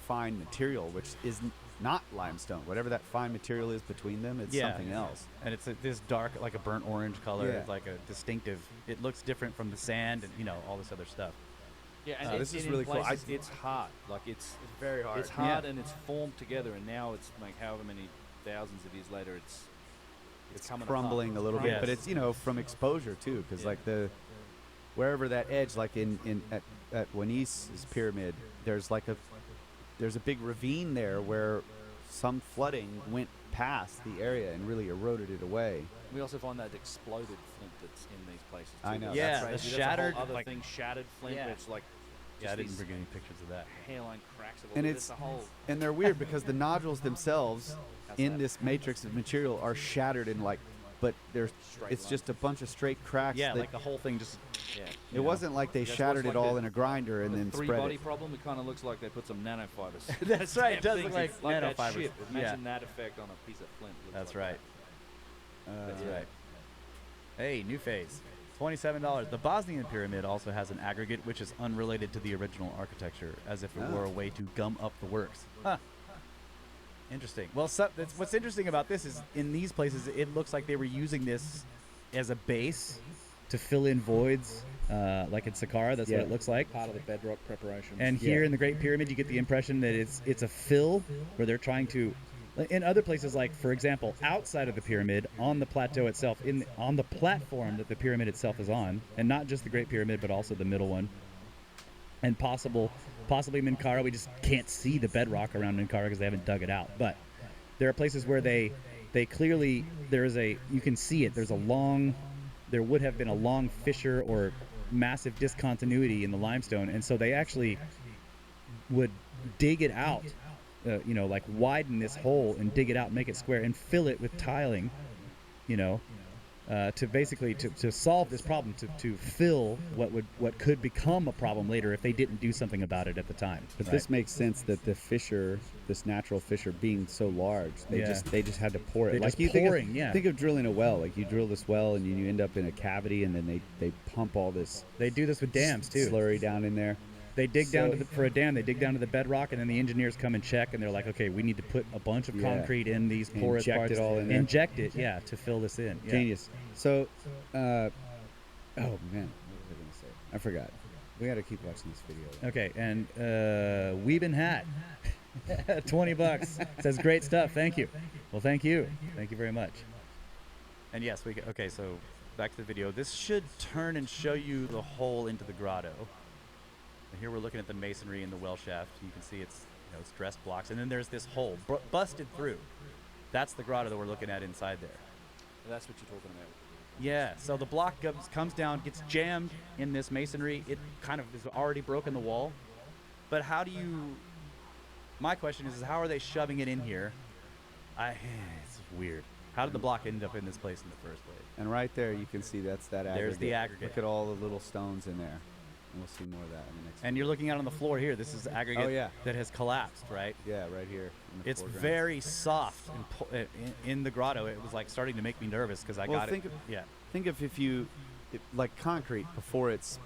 fine material, which is not limestone. Whatever that fine material is between them, it's something else.
And it's this dark, like a burnt orange color. It's like a distinctive. It looks different from the sand and all this other stuff.
Yeah, and
this is really cool.
It's hard. Like it's
very hard.
It's hard and it's formed together, and now it's like however many thousands of years later, it's coming
crumbling
apart.
a little bit, but it's from exposure too, because like wherever that edge, like at Wanise's pyramid, there's a big ravine there where some flooding went past the area and really eroded it away.
We also find that exploded flint that's in these places too.
I know.
Yeah,
that's
the
crazy.
shattered,
that's a whole other
like,
thing, shattered flint. Where it's like
I didn't bring any pictures of that.
hairline cracks of all
And
this.
and they're weird because the nodules themselves in this matrix of material are shattered in but it's just a bunch of straight cracks.
Yeah, like the whole thing just.
It wasn't like they shattered it all in a grinder and then spread it.
Three-body problem. It kind of looks like they put some nanofibers.
That's right. It does look like
that
nanofibers.
shit. Imagine that effect on a piece of flint.
That's
like
right. That's
Yeah.
right. Hey, new phase. $27. The Bosnian pyramid also has an aggregate which is unrelated to the original architecture, as if it were a way to gum up the works. Huh. Interesting. Well, what's interesting about this is in these places, it looks like they were using this as a base to fill in voids, like in Saqqara. That's what it looks like.
Part of the bedrock preparation.
And here in the Great Pyramid, you get the impression that it's a fill where they're trying to. In other places, like for example, outside of the pyramid, on the plateau itself, on the platform that the pyramid itself is on, and not just the Great Pyramid, but also the middle one, and possibly Menkaure. We just can't see the bedrock around Menkaure because they haven't dug it out. But there are places where they clearly you can see it. There would have been a long fissure or massive discontinuity in the limestone, and so they actually would dig it out. Like widen this hole and dig it out, make it square, and fill it with tiling, to basically to solve this problem, to fill what could become a problem later if they didn't do something about it at the time.
But this makes sense that the fissure, this natural fissure, being so large, they just had to pour it.
They're
like
just
you
pouring,
think of drilling a well. Like you drill this well and you end up in a cavity, and then they pump all this.
They do this with dams too.
Slurry down in there.
They dig down for a dam. They dig down to the bedrock, and then the engineers come and check, and they're like, "Okay, we need to put a bunch of concrete in these porous
Inject
parts,
it all in there.
inject it, to fill this in." Yeah.
Genius. So, oh man, what was I gonna say? I forgot. We got to keep watching this video.
Okay, and Weeben Hat, $20 says great stuff. Thank you. Well, thank you very much. And yes, okay. So back to the video. This should turn and show you the hole into the grotto. And here we're looking at the masonry in the well shaft. You can see it's dressed blocks, and then there's this hole busted through. That's the grotto that we're looking at inside there.
That's what you're talking about.
Yeah, so the block comes down, gets jammed in this masonry. It kind of has already broken the wall. But my question is how are they shoving it in here? It's weird. How did the block end up in this place in the first place?
And right there, you can see that's that aggregate.
There's the aggregate.
Look at all the little stones in there. And we'll see more of that in the next.
And you're looking out on the floor here. This is aggregate
Oh, yeah.
that has collapsed, right?
Yeah, right here. In the
It's
foreground.
very soft in the grotto. It was like starting to make me nervous because I got
think
it.
Of,
Yeah.
Think of like concrete before it's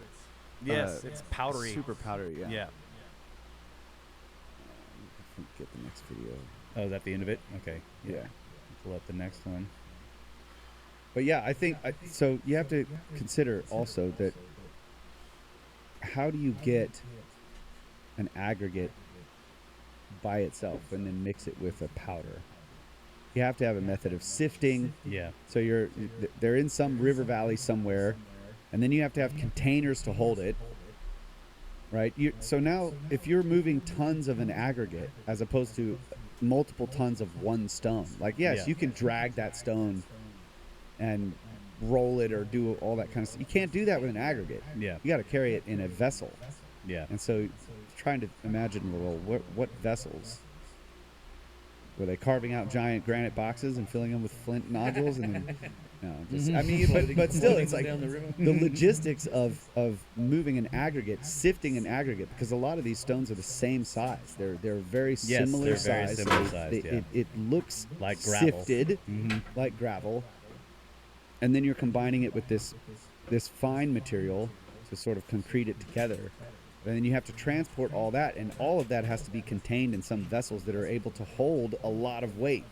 Yes, it's powdery.
super powdery. Yeah.
Yeah.
Get the next video.
Oh, is that the end of it? Okay.
Yeah.
Pull up the next one.
But yeah, I think so. You have to consider also that how do you get an aggregate by itself and then mix it with a powder? You have to have a method of sifting.
Yeah.
So they're in some river valley somewhere, and then you have to have containers to hold it. Right. So now, if you're moving tons of an aggregate as opposed to multiple tons of one stone, like yes, you can drag that stone and roll it or do all that kind of stuff. You can't do that with an aggregate.
Yeah.
You got to carry it in a vessel.
Yeah.
And so, trying to imagine, well, what vessels? Were they carving out giant granite boxes and filling them with flint nodules and then? No, just, I mean, but still, it's like the logistics of moving an aggregate, sifting an aggregate, because a lot of these stones are the same size. They're very similar size.
Very similar size.
It looks
like gravel.
sifted, like gravel, and then you're combining it with this fine material to sort of concrete it together. And then you have to transport all that, and all of that has to be contained in some vessels that are able to hold a lot of weight.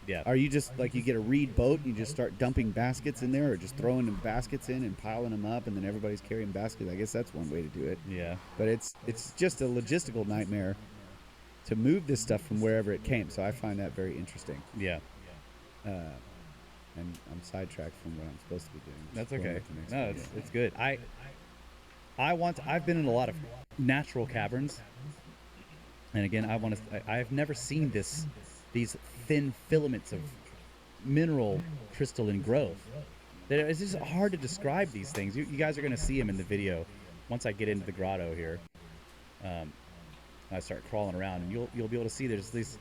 Yeah.
Are you just like you get a reed boat and you just start dumping baskets in there, or just throwing them baskets in and piling them up, and then everybody's carrying baskets? I guess that's one way to do it.
Yeah.
But it's just a logistical nightmare to move this stuff from wherever it came. So I find that very interesting.
Yeah.
And I'm sidetracked from what I'm supposed to be doing.
That's
Just going
okay.
to the next
No,
video.
it's good. I've been in a lot of natural caverns, and again, I've never seen these thin filaments of mineral crystalline growth. It's just hard to describe these things. You guys are going to see them in the video once I get into the grotto here. I start crawling around, and you'll be able to see there's these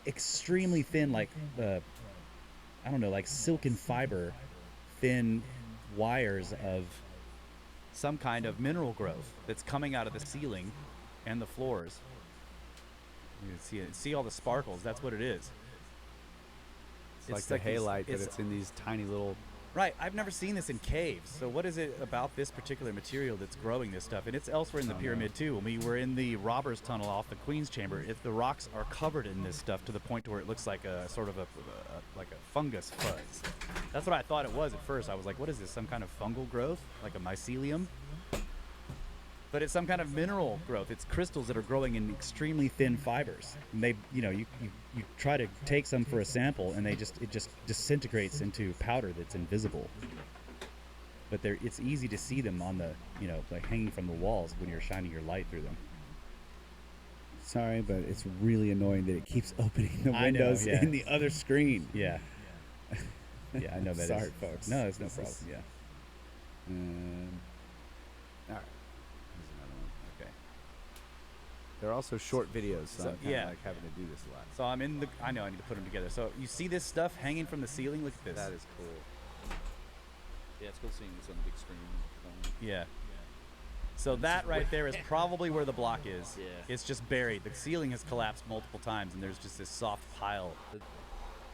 extremely thin, like I don't know, like silken fiber, thin wires of some kind of mineral growth that's coming out of the ceiling and the floors. You can see it. See all the sparkles. That's what it is.
It's like the halite, but it's in these tiny little.
Right. I've never seen this in caves. So what is it about this particular material that's growing this stuff? And it's elsewhere in the pyramid too. When we were in the robbers tunnel off the Queen's Chamber, if the rocks are covered in this stuff to the point to where it looks like a sort of like a fungus fuzz. That's what I thought it was at first. I was like, what is this? Some kind of fungal growth, like a mycelium? But it's some kind of mineral growth. It's crystals that are growing in extremely thin fibers. And they, you try to take some for a sample, and it just disintegrates into powder that's invisible. But it's easy to see them on the, like hanging from the walls when you're shining your light through them.
Sorry, but it's really annoying that it keeps opening the
I know,
windows
yeah.
in the other screen.
Yeah. Yeah, I know that.
Sorry, folks.
No, it's no
This
problem.
is-
Yeah.
All right. Here's another one. Okay. They're also short videos, so,
So,
I'm kind
yeah.
of like having to do this a lot.
So I know I need to put them together. So you see this stuff hanging from the ceiling? Look at this.
That is cool. Yeah, it's cool seeing this on the big screen.
Yeah. So that right there is probably where the block is.
Yeah.
It's just buried. The ceiling has collapsed multiple times, and there's just this soft pile.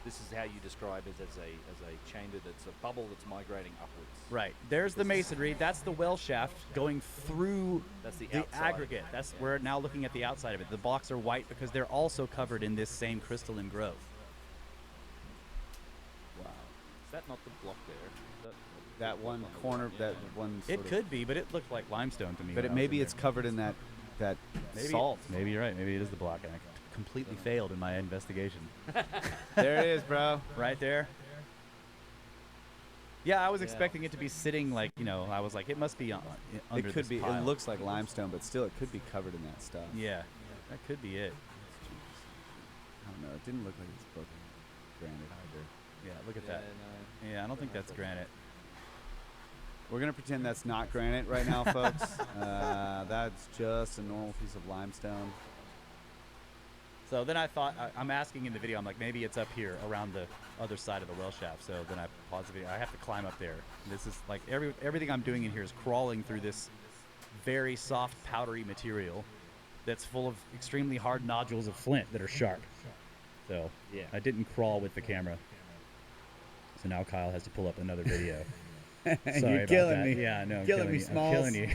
This is how you describe it as a chamber that's a bubble that's migrating upwards.
Right. There's the masonry. That's the well shaft going through
That's the
the
outside.
aggregate. We're now looking at the outside of it. The blocks are white because they're also covered in this same crystalline growth.
Wow. Is that not the block there?
That one
on the
corner,
right,
that
yeah.
one.
It
sort of-
could be, but it looked like limestone to me.
But
when
it,
I was
maybe
in
it's
there.
covered in that
Maybe,
salt.
Maybe you're right. Maybe it is the block. And I completely failed in my investigation.
There it is, bro.
Right there. Yeah, I was expecting it to be sitting like, I was like, it must be under
It could
this
be.
pile.
It looks like limestone, but still, it could be covered in that stuff.
Yeah, that could be it.
I don't know. It didn't look like it's broken granite either.
Yeah, look at
Yeah,
that.
no.
Yeah, I don't think that's granite.
We're gonna pretend that's not granite right now, folks. That's just a normal piece of limestone.
So then I thought, I'm asking in the video, I'm like, maybe it's up here around the other side of the well shaft. So then I pause the video. I have to climb up there. This is like everything I'm doing in here is crawling through this very soft, powdery material that's full of extremely hard nodules of flint that are sharp. So
Yeah.
I didn't crawl with the camera. So now Kyle has to pull up another video. Sorry
You're
about
killing
that.
me.
Yeah, I know. I'm
Killing me,
you. I'm
Smalls.
killing you.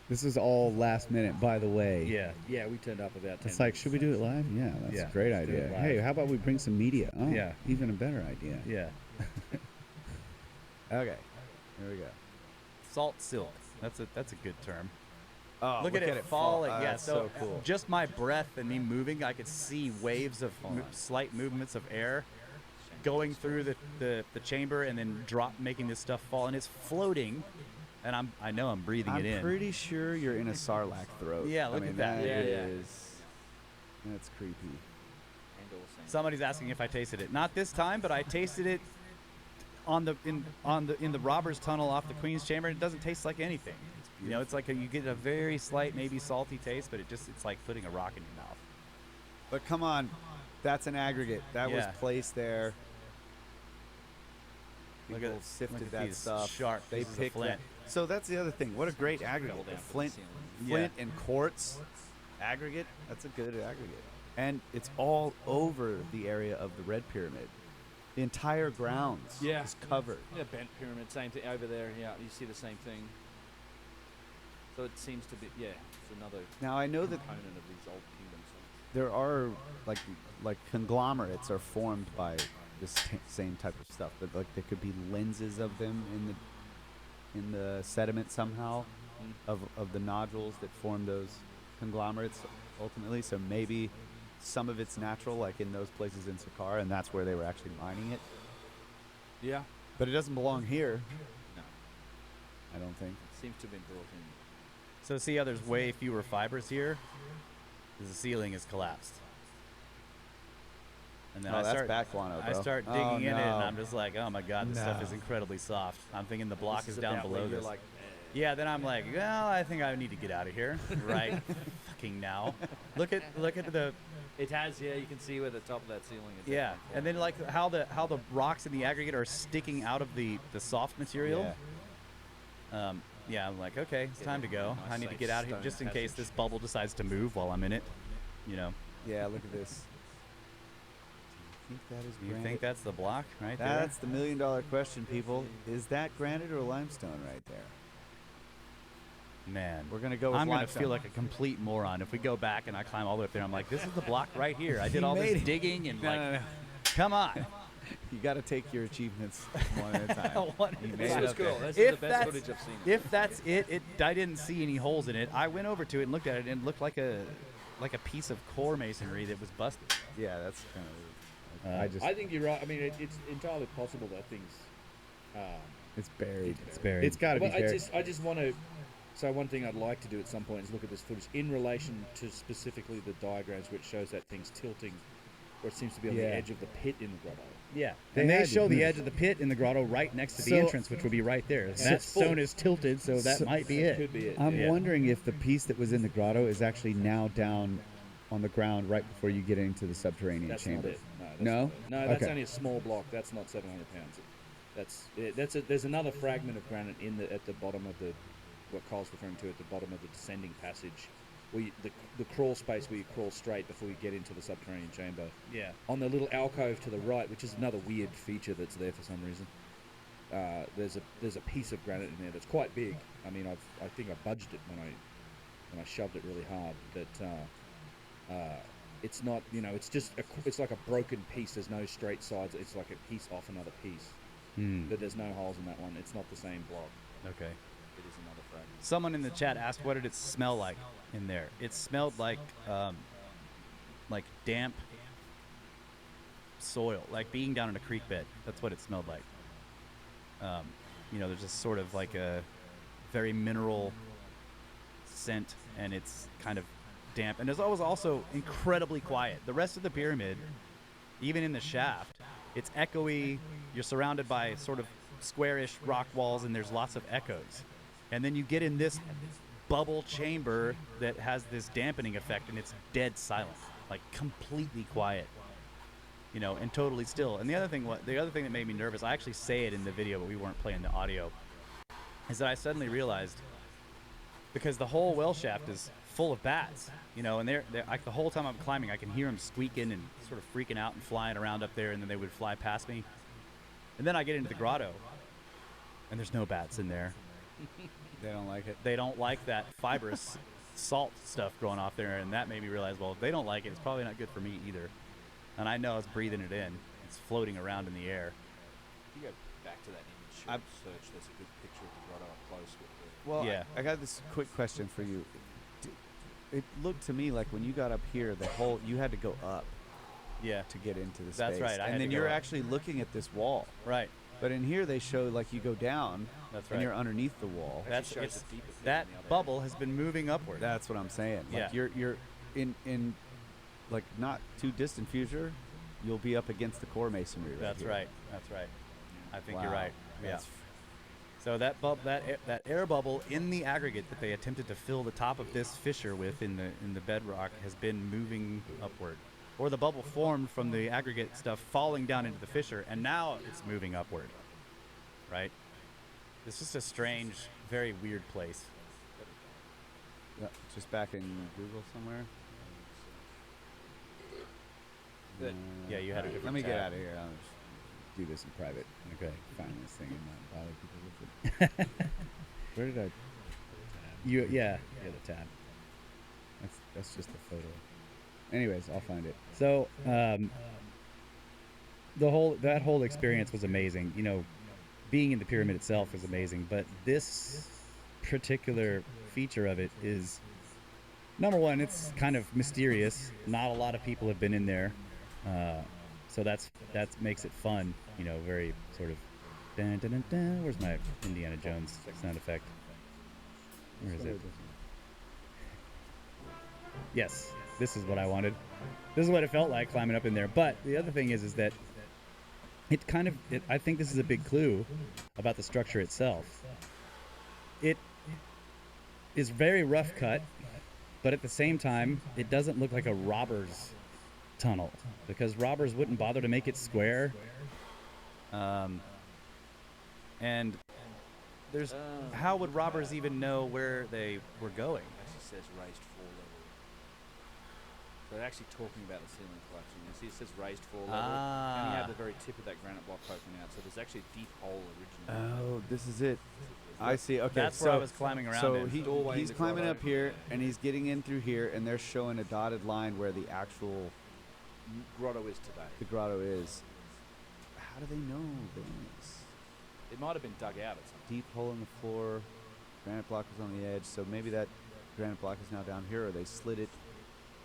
This is all last minute, by the way.
Yeah.
Yeah, we turned up about 10
It's like,
minutes.
should we do it live? Yeah, that's
Yeah,
a great
let's do
idea.
it live.
Hey, how about we bring some media? Oh,
Yeah.
even a better idea.
Yeah.
Okay, here we go.
Salt silk. That's a good term.
Oh,
Look at it falling. Yeah,
that's so cool.
Just my breath and me moving, I could see waves of slight movements of air going through the chamber and then making this stuff fall, and it's floating. And I know I'm breathing it in.
I'm pretty sure you're in a sarlacc throat.
Yeah, look at that.
It
Yeah.
is. That's creepy.
And all sand.
Somebody's asking if I tasted it. Not this time, but I tasted it in the robbers tunnel off the Queen's Chamber. And it doesn't taste like anything. You know, it's like you get a very slight, maybe salty taste, but it's like putting a rock in your mouth.
But come on, that's an aggregate. That was
Yeah.
placed there.
Look
People
at
sifted
look at
that
these
stuff.
sharp
They
pieces of
picked
flint.
that. So that's the other thing. What a great aggregate.
Double
The
down for the
flint,
ceiling.
flint and quartz aggregate. That's a good aggregate. And it's all over the area of the Red Pyramid. The entire grounds
Yeah.
is covered.
Yeah, bent pyramid, same thing over there. Yeah, you see the same thing. So it seems to be, yeah, it's another
Now I know that
component of these old kingdom sites.
there are like conglomerates are formed by this same type of stuff, but like there could be lenses of them in the sediment somehow of the nodules that form those conglomerates ultimately. So maybe some of it's natural, like in those places in Saqqara, and that's where they were actually mining it.
Yeah.
But it doesn't belong here,
No,
I don't think.
it seems to have been brought in.
So see how there's way fewer fibers here? Because the ceiling is collapsed. And then
Oh,
I
that's
start
bat guano,
I
bro.
start
Oh,
digging in it, and
no.
I'm just like, oh my god, this stuff
No.
is incredibly soft. I'm thinking the block
This
is down
about
below
where you're
this.
like,
Yeah, then I'm like, well, I think I need to get out of here right fucking now. Look at the
it has, yeah, you can see where the top of that ceiling is.
yeah, and then like how the rocks in the aggregate are sticking out of the soft material.
Yeah.
Yeah, I'm like, okay, it's time to go.
Nice
I need to
safe
get out of here
stone
just in case
passage.
this bubble decides to move while I'm in it. You know,
Yeah, look at this. Do you think that is
you
granite?
think that's the block right
That's the million-dollar question, people. Is that granite or limestone right there?
there? Man,
We're gonna go with
I'm gonna
limestone.
feel like a complete moron if we go back and I climb all the way up there. I'm like, this is the block right here. I did
He
all
made
this
it.
digging and
No,
like,
no, no.
come on.
You got to take your achievements one at a time.
One
You
at a
made
This
it
was
up
cool.
there.
This is
If
the best
that's-
footage I've seen.
If that's it, I didn't see any holes in it. I went over to it and looked at it, and it looked like a piece of core masonry that was busted.
Yeah, that's kind of. I just.
I think you're right. I mean, it's entirely possible that things.
it's buried.
It's buried.
It's got to be
Well,
buried.
I just want to. So one thing I'd like to do at some point is look at this footage in relation to specifically the diagrams which shows that thing's tilting, where it seems to be on
Yeah.
the edge of the pit in the grotto.
Yeah,
They
and they
had
show
to-
the edge of the pit in the grotto right next to the
So-
entrance, which would be right there.
So
That
it's full.
stone is tilted, so that
So-
might be
It
it.
could be it.
I'm
yeah.
wondering if the piece that was in the grotto is actually now down on the ground right before you get into the subterranean
That's
chamber.
not it. No. That's
No?
not it. No, that's
Okay.
only a small block. That's not 700 pounds. There's another fragment of granite at the bottom of the what Kyle's referring to at the bottom of the descending passage, where the crawl space where you crawl straight before you get into the subterranean chamber.
Yeah.
On the little alcove to the right, which is another weird feature that's there for some reason. There's a piece of granite in there that's quite big. I mean, I think I budged it when I shoved it really hard, but it's not. You know, it's just it's like a broken piece. There's no straight sides. It's like a piece off another piece. But there's no holes in that one. It's not the same block.
Okay.
It is another fragment.
Someone in the chat asked, "What did it smell like in there?" It smelled like damp soil, like being down in a creek bed. That's what it smelled like. There's just sort of like a very mineral scent, and it's kind of damp. And there's always also incredibly quiet. The rest of the pyramid, even in the shaft, it's echoey. You're surrounded by sort of squarish rock walls, and there's lots of echoes. And then you get in this bubble chamber that has this dampening effect, and it's dead silent, like completely quiet, you know, and totally still. And the other thing that made me nervous, I actually say it in the video, but we weren't playing the audio, is that I suddenly realized, because the whole well shaft is full of bats, you know, and they're like, the whole time I'm climbing, I can hear them squeaking and sort of freaking out and flying around up there, and then they would fly past me. And then I get into the grotto, and there's no bats in there.
They don't like it.
They don't like that fibrous salt stuff growing off there, and that made me realize, well, if they don't like it, it's probably not good for me either. And I know it's breathing it in. It's floating around in the air.
If you go back to that image search, there's a good picture of the grotto up close with the...
Well,
Yeah.
I got this quick question for you. It looked to me like when you got up here, you had to go up
Yeah.
to get into the space.
That's right, I had
And then
to go
you're
up.
actually looking at this wall.
Right.
But in here, they show like you go down,
That's
and
right.
you're underneath the wall.
That's
shows
it's,
the deepest bit
that
in the other
bubble has been moving upward.
That's what I'm saying. Like
Yeah.
you're in like not too distant future, you'll be up against the core masonry.
That's
here.
right. That's right. I think you're
Wow.
right. Yeah.
That's
So that that air bubble in the aggregate that they attempted to fill the top of this fissure with in the bedrock has been moving upward, or the bubble formed from the aggregate stuff falling down into the fissure, and now it's moving upward. Right? It's just a strange, very weird place.
Yeah, just back in Google somewhere.
Yeah, you had a different
Let me get
tab.
out of here. I'll just do this in private. Okay, find this thing and not bother people with it. Where did I?
Yeah, the tab.
That's just a photo. Anyways, I'll find it.
So that whole experience was amazing. You know, being in the pyramid itself is amazing, but this particular feature of it is, number one, it's kind of mysterious. Not a lot of people have been in there, so that makes it fun. You know, very sort of. Dun, dun, dun, dun. Where's my Indiana Jones sound effect? Where is it? Yes, this is what I wanted. This is what it felt like climbing up in there. But the other thing is that it kind of, I think this is a big clue about the structure itself. It is very rough cut, but at the same time, it doesn't look like a robber's tunnel, because robbers wouldn't bother to make it square.
And there's how would robbers even know where they were going?
It actually says raised floor level. So they're actually talking about the ceiling collapsing. You see it says raised floor level, and you have the very tip of that granite block poking out. So there's actually a deep hole originally.
Oh, this is it. I see. Okay,
That's where I was climbing around
So
in.
Doorway
he's
in the
climbing
grotto.
up here, and he's getting in through here, and they're showing a dotted line where the actual
Grotto is today.
the grotto is. How do they know this?
It might have been dug out at some
Deep hole in the floor, granite block is on the edge, so maybe that granite block is now down here, or they slid it.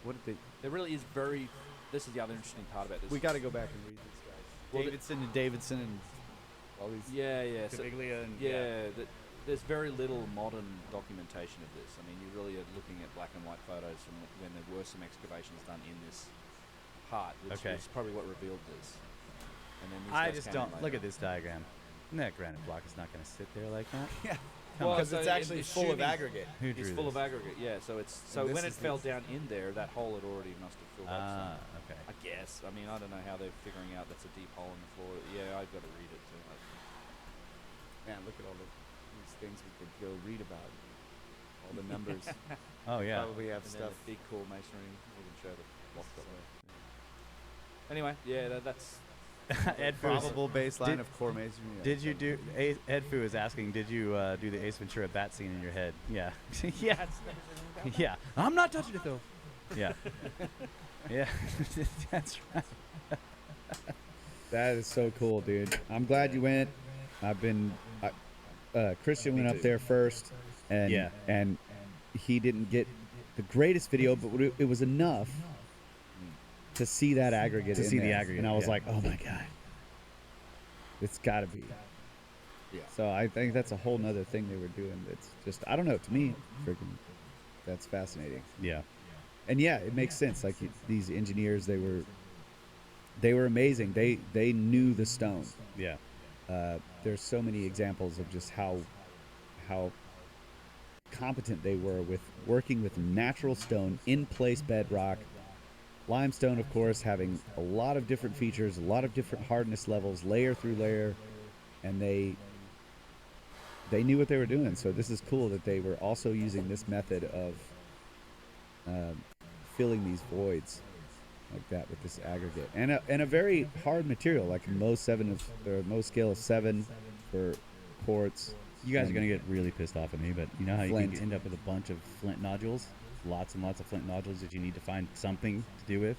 What did they?
There really is very. This is the other interesting part about this.
We got to go back and read this, guys.
Well,
Davidson and Davidson and all these.
Yeah. So,
Caviglia and
there's very little modern documentation of this. I mean, you really are looking at black and white photos from when there were some excavations done in this part, which
Okay.
is probably what revealed this. And then these
I
guys
just
came in
don't look
later.
at this diagram. That granite block is not going to sit there like that.
Yeah.
Come on.
Because it's actually full of aggregate.
Who
It's
drew
full
this?
of aggregate, yeah. So it's
And
when
this
it
is
fell
the-
down in there, that hole had already must have filled up.
Ah,
Some,
okay.
I guess. I mean, I don't know how they're figuring out that's a deep hole in the floor. Yeah, I've got to read it too.
Man, look at all these things we could go read about. All the numbers.
Oh yeah.
Probably have
And then
stuff.
the big core masonry. We can show the blocks up there. Anyway, yeah, that's
Ed Fu's-
Probable baseline
Did-
of core masonry.
Did you do? Ed Fu is asking. Did you do the Ace Ventura bat scene in your head? Yeah. Yeah. Yeah. I'm not touching it though. Yeah. Yeah. That's right.
That is so cool, dude. I'm glad you went. I've been. Christian went up there first, and
Yeah.
and he didn't get the greatest video, but it was enough to see that aggregate.
To
in
see the
there.
aggregate,
and I was
yeah.
like, oh my god, it's got to be.
Yeah.
So I think that's a whole nother thing they were doing. That's just, I don't know. To me, freaking, that's fascinating.
Yeah.
And yeah, it makes sense. Like these engineers, they were amazing. They knew the stone.
Yeah.
There's so many examples of just how
competent they were with working with natural stone, in-place bedrock. Limestone, of course, having a lot of different features, a lot of different hardness levels, layer through layer, and they knew what they were doing. So this is cool that they were also using this method of filling these voids like that with this aggregate, and a very hard material, like Mohs scale of 7 for quartz.
You guys are gonna get really pissed off at me, but you know how
Flint.
you can end up with a bunch of flint nodules, lots and lots of flint nodules that you need to find something to do with.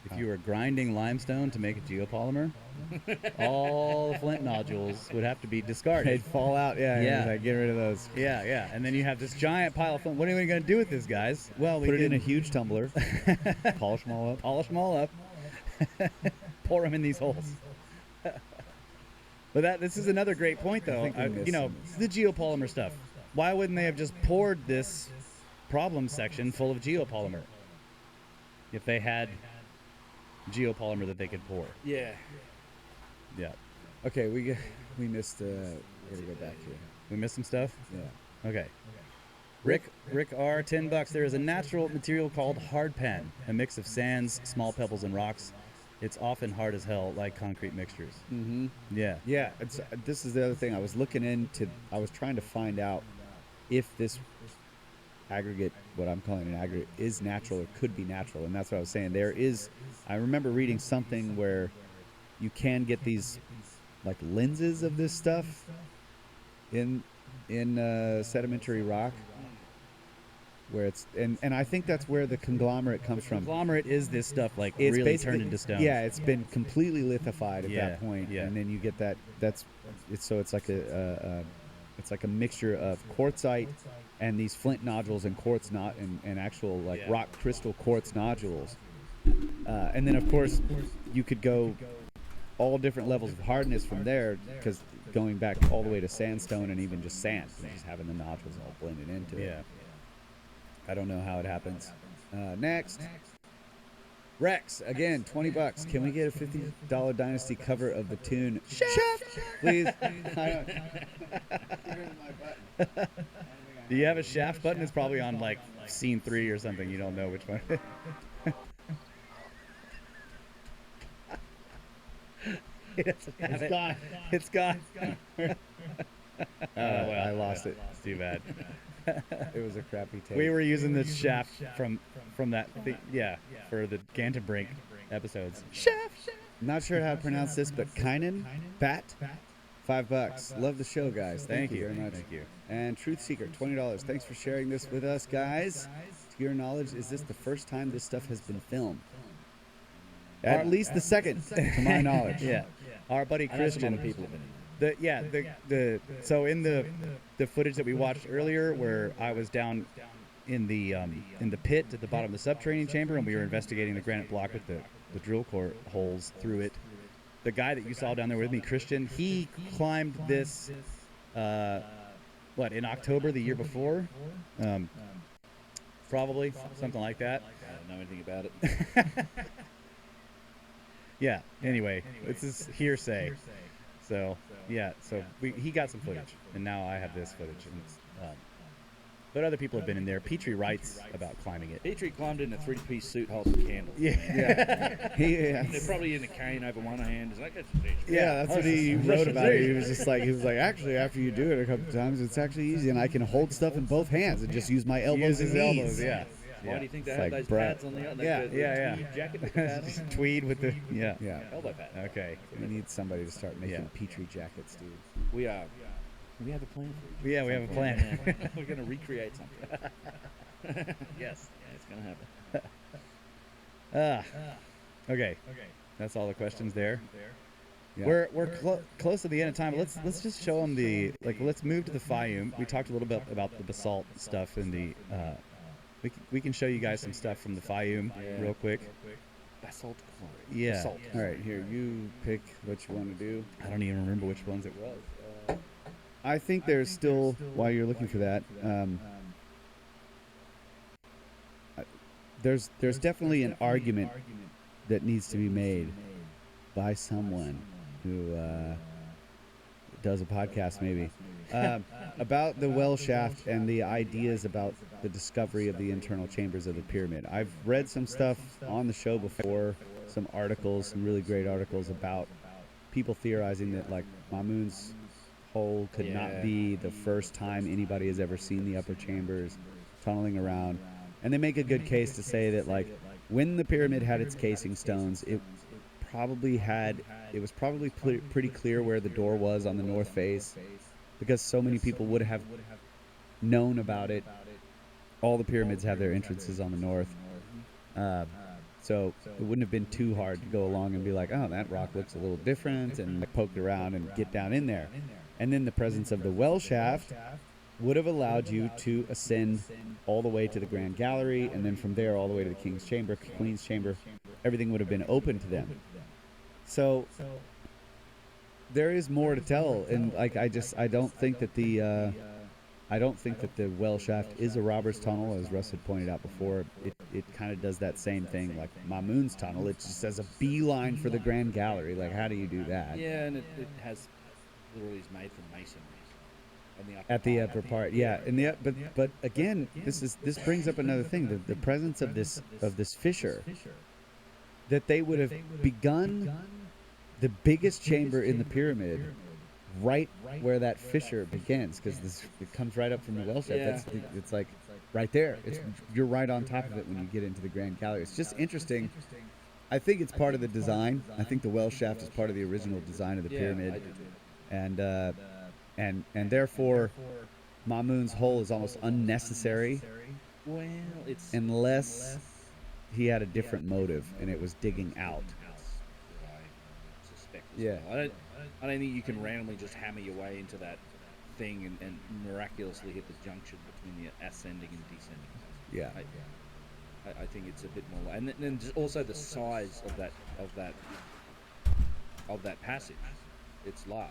If you were grinding limestone to make a geopolymer, all the flint nodules would have to be discarded.
They'd fall out,
Yeah.
Like, get rid of those.
Yeah, and then you have this giant pile of flint. What are we gonna do with this, guys? Well, we
Put it in a
can
huge tumbler, polish them all up.
polish them all up, pour them in these holes. But this is another great point, though.
think we missed
You know, the geopolymer stuff. Why wouldn't they have just poured this problem section full of geopolymer if they had geopolymer that they could pour?
Yeah.
Yeah.
Okay, we missed. Gotta go back here.
We missed some stuff?
Yeah.
Okay. Rick R, $10. There is a natural material called hardpan, a mix of sands, small pebbles, and rocks. It's often hard as hell, like concrete mixtures.
Mm-hmm.
Yeah.
Yeah, this is the other thing. I was trying to find out if this aggregate, what I'm calling an aggregate, is natural or could be natural, and that's what I was saying. I remember reading something where you can get these like lenses of this stuff in sedimentary rock, where it's and I think that's where the conglomerate comes from.
Conglomerate is this stuff like
It's
really
basically
turned into stone.
Yeah, it's been completely lithified at
Yeah,
that point,
yeah.
and then you get that. It's like a mixture of quartzite and these flint nodules and quartz and actual like
Yeah.
rock crystal quartz nodules, and then of course you could go all different levels of hardness from there, because going back all the way to sandstone and even just sand, just having the nodules all blended into it.
Yeah.
I don't know how it happens. Next, Rex, again, $20. Can we get a $50 Dynasty cover of the tune Chef? Please.
Do you have a shaft button? It's probably on like scene 3 or something. You don't know which one.
It's gone.
It's gone.
I lost it.
It's too bad.
It was a crappy tape.
We were using the shaft from that thing, for the Gantenbrink episodes.
Not sure how to pronounce this, but Kynan Bat, $5. Love the show, guys. Thank you very much.
Thank you.
And Truth Seeker, $20. Thanks for sharing this with us, guys. To your knowledge, is this the first time this stuff has been filmed? At least the second, to my knowledge.
Yeah. Our buddy Christian.
People have been
So in the footage that we watched earlier, where I was down in the pit at the bottom of the subterranean chamber, and we were investigating the granite block with the drill core holes through it. The guy that you saw down there with me, Christian, he climbed this, in October the year before, probably something like that.
I don't know anything about it.
Yeah. Anyway, this is hearsay. So he got some footage, and now I have this footage. And but other people have been in there. Petrie writes about climbing it.
Petrie climbed in a 3-piece suit holding candles.
Yeah.
They're probably in the cane over one hand. It's like,
That's what he wrote about it. He was like, actually, after you do it a couple times, it's actually easy, and I can hold stuff in both hands and just use my elbows and knees.
Yeah.
Why do you think they
It's
have
like
those pads on the
Yeah.
tweed jacket with the pad on
Just
it?
tweed with the
Yeah.
Elbow pad.
Okay.
We need somebody to start making
Yeah.
Petrie jackets, dude.
We have a plan for you.
Yeah, we have a plan.
We're going to recreate something. Yes. It's going to happen.
Okay. That's all the questions there.
Yeah.
We're close to the end of time. Let's just show them let's move to the Fayum. We talked a little bit about the basalt stuff and the we can show you guys some stuff from the Fayum real quick.
Basalt quarry.
Yeah.
Basalt.
All right, here, you pick what you want to do.
I don't even remember which ones it was.
I think there's still, while you're looking for that, there's definitely an argument that needs to be made by someone who does a podcast maybe about the well shaft and the ideas about the discovery of the internal chambers of the pyramid. I've read some stuff on the show before, some articles, some really great articles about people theorizing that like Mamun's hole could not be the first time anybody has ever seen the upper chambers tunneling around. And they make a good case to say that like when the pyramid had its casing stones, it was probably pretty clear where the door was on the north face, because so many people would have known about it. All the pyramids have their entrances on the north, so it wouldn't have been too hard to go along and be like, oh, that rock looks a little different, and poke around and get down in there. And then the presence of the well shaft would have allowed you to ascend all the way to the Grand Gallery, and then from there all the way to the King's Chamber, Queen's Chamber. Everything would have been open to them. So there is more to tell, and like I don't think that the well shaft is a robber's tunnel, as Russ had pointed out before. It kind of does that same thing like Mamun's tunnel. It just has a beeline for the Grand Gallery. Like, how do you do that?
Yeah, and it has literally is made from masonry.
At the upper part, yeah, and but again, this brings up another thing: the presence of this fissure. That they would have begun the biggest chamber in the pyramid right where that fissure begins, because it comes right up from the well shaft. It's like right there. You're right on top of it when you get into the Grand Gallery. It's just interesting. I think it's part of the design. I think the well shaft is part of the original design of the pyramid,
I do too.
and therefore Mamun's hole is almost unnecessary.
Well, it's
unless he had a different motive, and it was digging out.
I suspect as well. I don't think you can randomly just hammer your way into that thing and miraculously hit the junction between the ascending and descending.
Yeah.
I think it's a bit more, and then just also the size of that passage. It's large.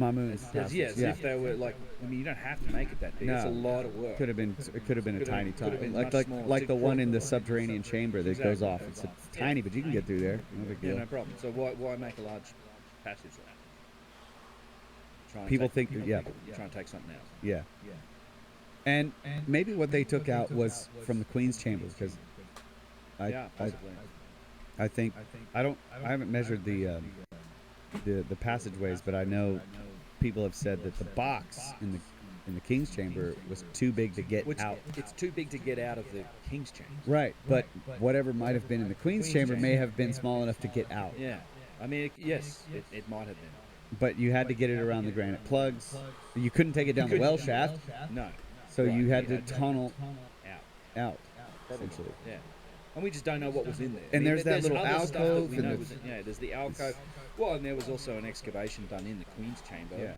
Mamun's
As if they were like, I mean, you don't have to make it that big.
No.
It's a lot of work.
It could have been a tiny tunnel,
much
like
smaller.
the one in the subterranean chamber that goes off. It's tiny, but you can get through there. No big
Yeah,
deal.
no problem. So why make a large passage like that? Try and
People
take-
think that, yeah.
Try and take something out.
Yeah. And maybe what they took out was from the Queen's chamber, because
Possibly.
I think I haven't measured the passageways, but I know people have said that the box in the King's chamber was too big to get out.
It's too big to get out of the King's chamber.
Right, but whatever might have been in the Queen's chamber may have been small enough to get out.
Yeah. I mean, it might have been.
But you had to get it around the granite plugs. You couldn't take it down the well shaft,
No.
so
Right,
you had to tunnel
out.
out, essentially.
Yeah. And we just don't know what was in there.
And there's that little
other stuff that
alcove
we
and
know
the-
was in- there's the alcove. Well, and there was also an excavation done in the Queen's chamber.
Yeah.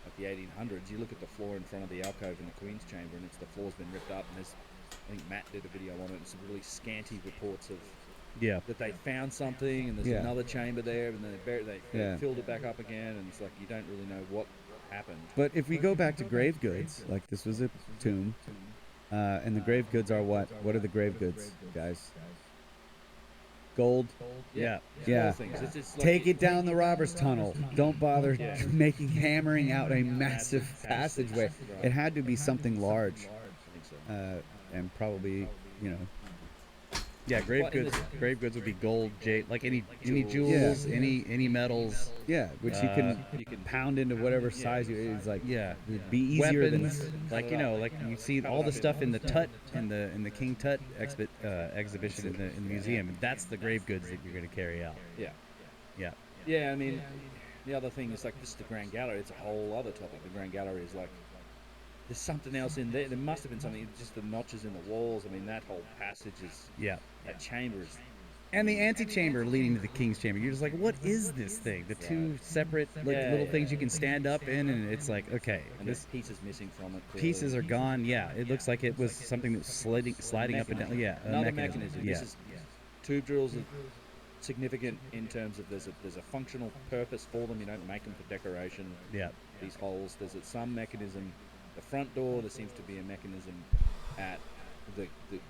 At the 1800s, you look at the floor in front of the alcove in the Queen's chamber, and the floor's been ripped up. And there's, I think Matt did a video on it. And some really scanty reports of that they found something, and there's
Yeah.
another chamber there, and then they
Yeah.
filled it back up again, and it's like you don't really know what happened.
But if we go back to grave goods, like this was a tomb, and the grave goods are what? What are the grave goods, guys? Gold.
Yeah.
Yeah.
Small things. It's like
Take it down the robbers' tunnel. Don't bother
Yeah.
hammering out a massive passageway. It had to be something large,
I think so.
and probably,
Yeah, grave
What in
goods.
this-
Grave goods would be gold, jade, like any
Jewels.
jewels, any metals.
yeah, which you can
can-
pound into whatever size you. It's like
Yeah,
it'd be easier
weapons.
than
Like like you see all the stuff in the Tut in the King Tut exhibition in the museum. That's the grave goods that you're going to carry out.
Yeah.
Yeah.
Yeah, I mean, the other thing is like this is the Grand Gallery. It's a whole other topic. The Grand Gallery is like there's something else in there. There must have been something. Just the notches in the walls. I mean, that whole passage is
Yeah.
that chamber is.
And the antechamber leading to the King's chamber. You're just like, what is this thing? The two separate little things you can stand up in, and it's like, okay,
And
this
there's pieces missing from it. Clearly.
pieces are gone. Yeah, it looks like it was something that was sliding up and down. Yeah,
Another mechanism.
Yeah.
This is tube drills are significant in terms of there's a functional purpose for them. You don't make them for decoration.
Yeah.
These holes. There's some mechanism. The front door. There seems to be a mechanism at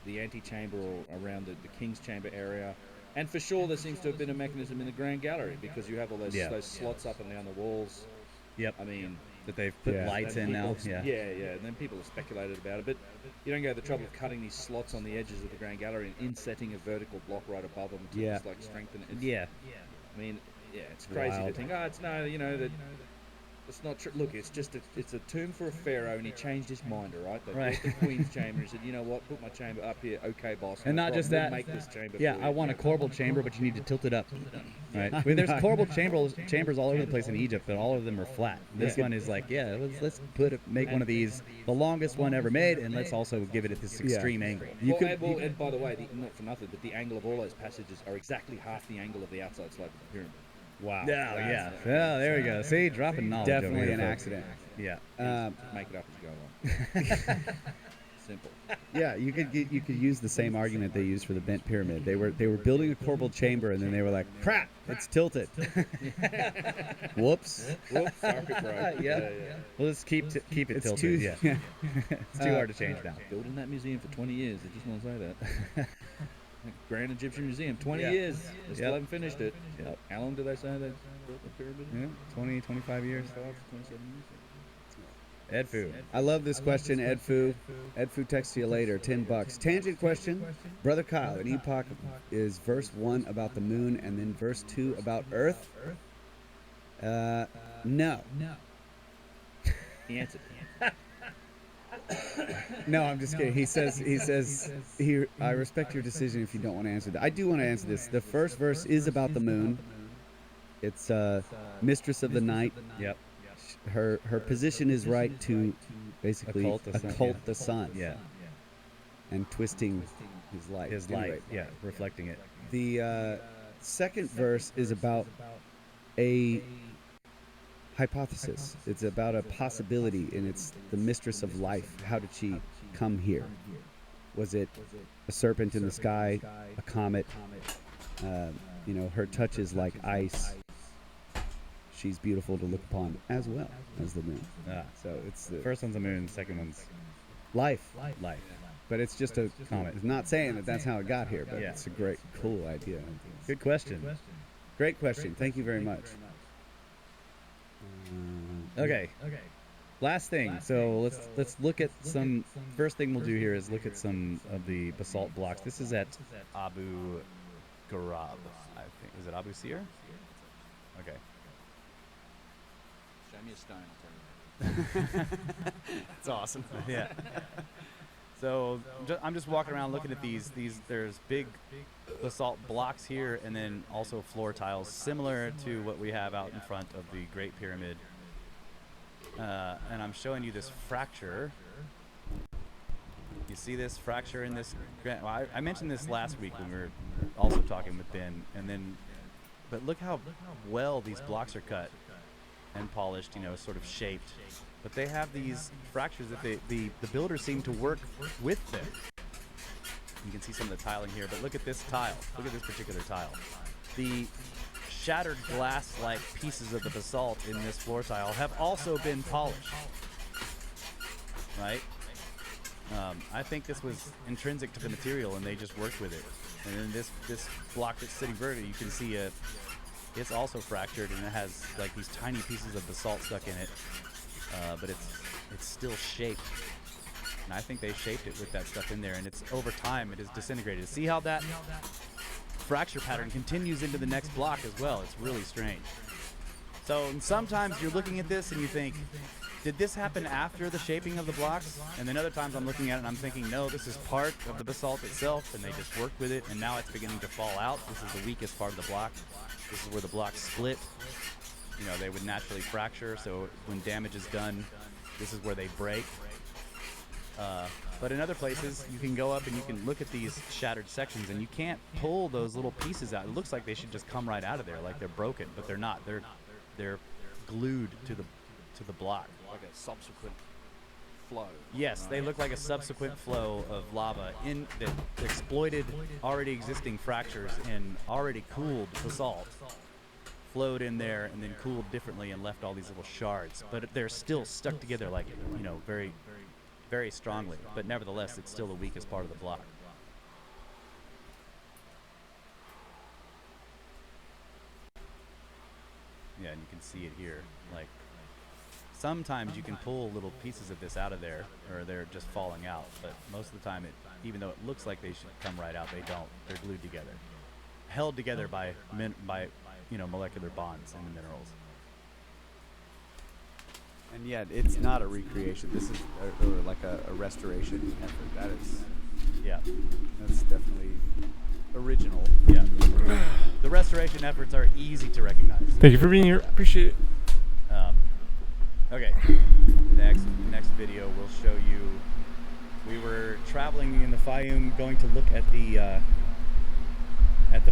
the antechamber or around the King's chamber area. And for sure, there seems to have been a mechanism in the Grand Gallery because you have all those slots up and down the walls
Yep.
I mean,
That they've put
Yeah.
lights
then
in now.
people-
Yeah.
yeah. And then people have speculated about it, but you don't go to the trouble of cutting these slots on the edges of the Grand Gallery and insetting a vertical block right above them to
Yeah.
just like strengthen it. It's,
Yeah.
I mean, yeah, it's crazy
Wild.
to think. Oh, it's no, that. It's not true. Look, it's just it's a tomb for a pharaoh, and he changed his mind. All right, they
Right.
built the queen's chamber and said, you know what, put my chamber up here. Okay, boss.
And
no
not just
problem.
that.
We'll make this chamber.
Yeah,
for
I
you.
want a corbel chamber, but you need to tilt it up. Right? I mean, there's chambers all over the place in Egypt, but all of them are flat. This one is like, yeah, let's make one of these, the longest one ever made, and let's also give it this extreme angle.
And by the way, not for nothing, but the angle of all those passages are exactly half the angle of the outside slope of the pyramid.
Wow.
Yeah. There we go. See, dropping knowledge. over
Definitely
here,
an
folks.
accident.
Yeah.
Just make it up as you go along. Simple.
Yeah, you could use the same argument they used for the bent pyramid. They were building a corbel chamber, and then they were like, crap, it's tilted. Whoops.
Whoops, circuit broke.
Yeah. Well, let's keep it
It's
tilted.
too
Yeah. It's too hard to change now.
Building that museum for 20 years. I just want to say that. Grand Egyptian Museum, 20
Yeah.
years. They still
Yep.
haven't finished it.
Yep.
How long do they say they built the pyramid?
Yeah, 20, 25 years.
27 years.
Edfu.
I love this question, Ed Fu. Ed Fu texts you later, $10. Tangent question, Brother Kyle. In Epoch is verse 1 about the moon, and then verse 2 about Earth. No.
He answered.
No, I'm just kidding. He says I respect your decision if you don't want to answer that. I do want to answer this. The first verse is about the moon. It's mistress of the night.
Yep.
Her position is right to basically
Occult the sun,
yeah, and twisting his light.
His
Anyway,
light. Yeah, reflecting it.
The second verse is about a hypothesis. It's about a possibility, and it's the mistress of life. How did she come here? Was it a serpent in the sky, a comet? Her touch is like ice. She's beautiful to look upon as well as the moon. So it's the
First one's the moon, second one's
life.
life.
But it's just a
Comet.
It's not saying that that's how it got here, but
Yeah.
it's a great, cool idea.
Good question.
Great question. Thank you very much.
Okay. Last thing. So let's look at some. First thing we'll do here is look at some of the basalt blocks. This is at Abu Gharaib, I think. Is it Abu Sir? Okay.
Show me a stone, I'll tell you.
That's awesome. Yeah. So I'm just walking around looking at these. There's big basalt blocks here, and then also floor tiles, similar to what we have out in front of the Great Pyramid. And I'm showing you this fracture. You see this fracture in this? Well, I mentioned this last week when we were also talking with Ben, but look how well these blocks are cut and polished, sort of shaped. But they have these fractures that the builders seem to work with them. You can see some of the tiling here, but look at this tile. Look at this particular tile. The shattered glass-like pieces of the basalt in this floor tile have also been polished. Right? I think this was intrinsic to the material, and they just worked with it. And then this block that's sitting vertically, you can see it's also fractured, and it has like these tiny pieces of basalt stuck in it. But it's still shaped, and I think they shaped it with that stuff in there, and it's over time it is disintegrated. See how that fracture pattern continues into the next block as well. It's really strange. So sometimes you're looking at this and you think, did this happen after the shaping of the blocks? And then other times I'm looking at it and I'm thinking, no, this is part of the basalt itself, and they just worked with it, and now it's beginning to fall out. This is the weakest part of the block. This is where the blocks split. They would naturally fracture, so when damage is done, this is where they break. But in other places, you can go up and you can look at these shattered sections, and you can't pull those little pieces out. It looks like they should just come right out of there, like they're broken, but they're not. They're glued to the block.
Like a subsequent flow.
Yes, they look like a subsequent flow of lava that exploited already existing fractures in already cooled basalt, flowed in there and then cooled differently and left all these little shards. But they're still stuck together, like, very, very strongly. But nevertheless, it's still the weakest part of the block. Yeah, and you can see it here. Like, sometimes you can pull little pieces of this out of there, or they're just falling out. But most of the time, even though it looks like they should come right out, they don't. They're glued together, held together by molecular bonds in the minerals.
And yet, it's not a recreation. This is or like a restoration effort. That is,
Yeah.
that's definitely original.
Yeah. The restoration efforts are easy to recognize.
Thank you for being here. Appreciate it.
Okay. Next video will show you.
We were traveling in the Fayum, going to look at the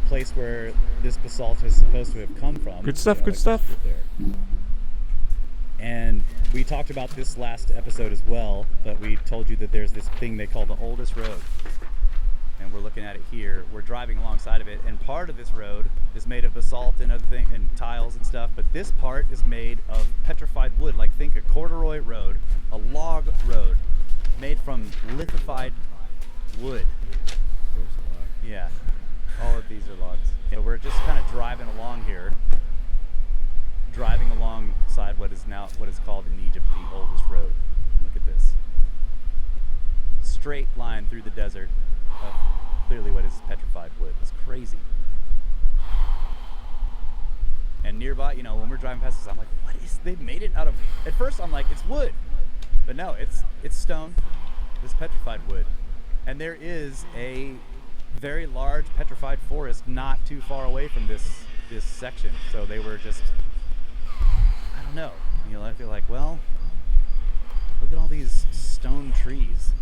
place where this basalt is supposed to have come from.
Good stuff, good stuff.
And we talked about this last episode as well, but we told you that there's this thing they call the
Oldest road. And we're looking at it here. We're driving alongside of it, and part of this road is made of basalt and other things and tiles and stuff, but this part is made of petrified wood. Like, think a corduroy road, a log road made from lithified wood.
There's a lot.
Yeah, all of these are logs. So we're just kind of driving along here, driving alongside what is called in Egypt the oldest road. Look at this. Straight line through the desert of clearly what is petrified wood. It's crazy. And nearby, when we're driving past this, I'm like, what is, they made it out of, at first I'm like, it's wood. But no, it's stone. It's petrified wood. And there is a very large petrified forest not too far away from this section. So they were just, I don't know. I feel like, well, look at all these stone trees.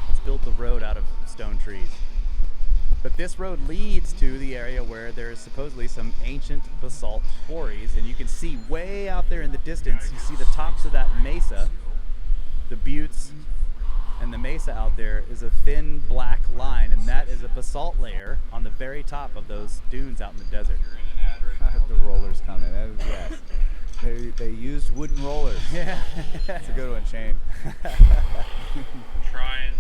Let's build the road out of stone trees. But this road leads to the area where there's supposedly some ancient basalt quarries, and you can see way out there in the distance, you see the tops of that mesa, the buttes, and the mesa out there is a thin black line, and that is a basalt layer on the very top of those dunes out in the desert.
The rollers coming. That is, yes. They used wooden rollers.
Yeah.
That's a good one, Shane.
Trying.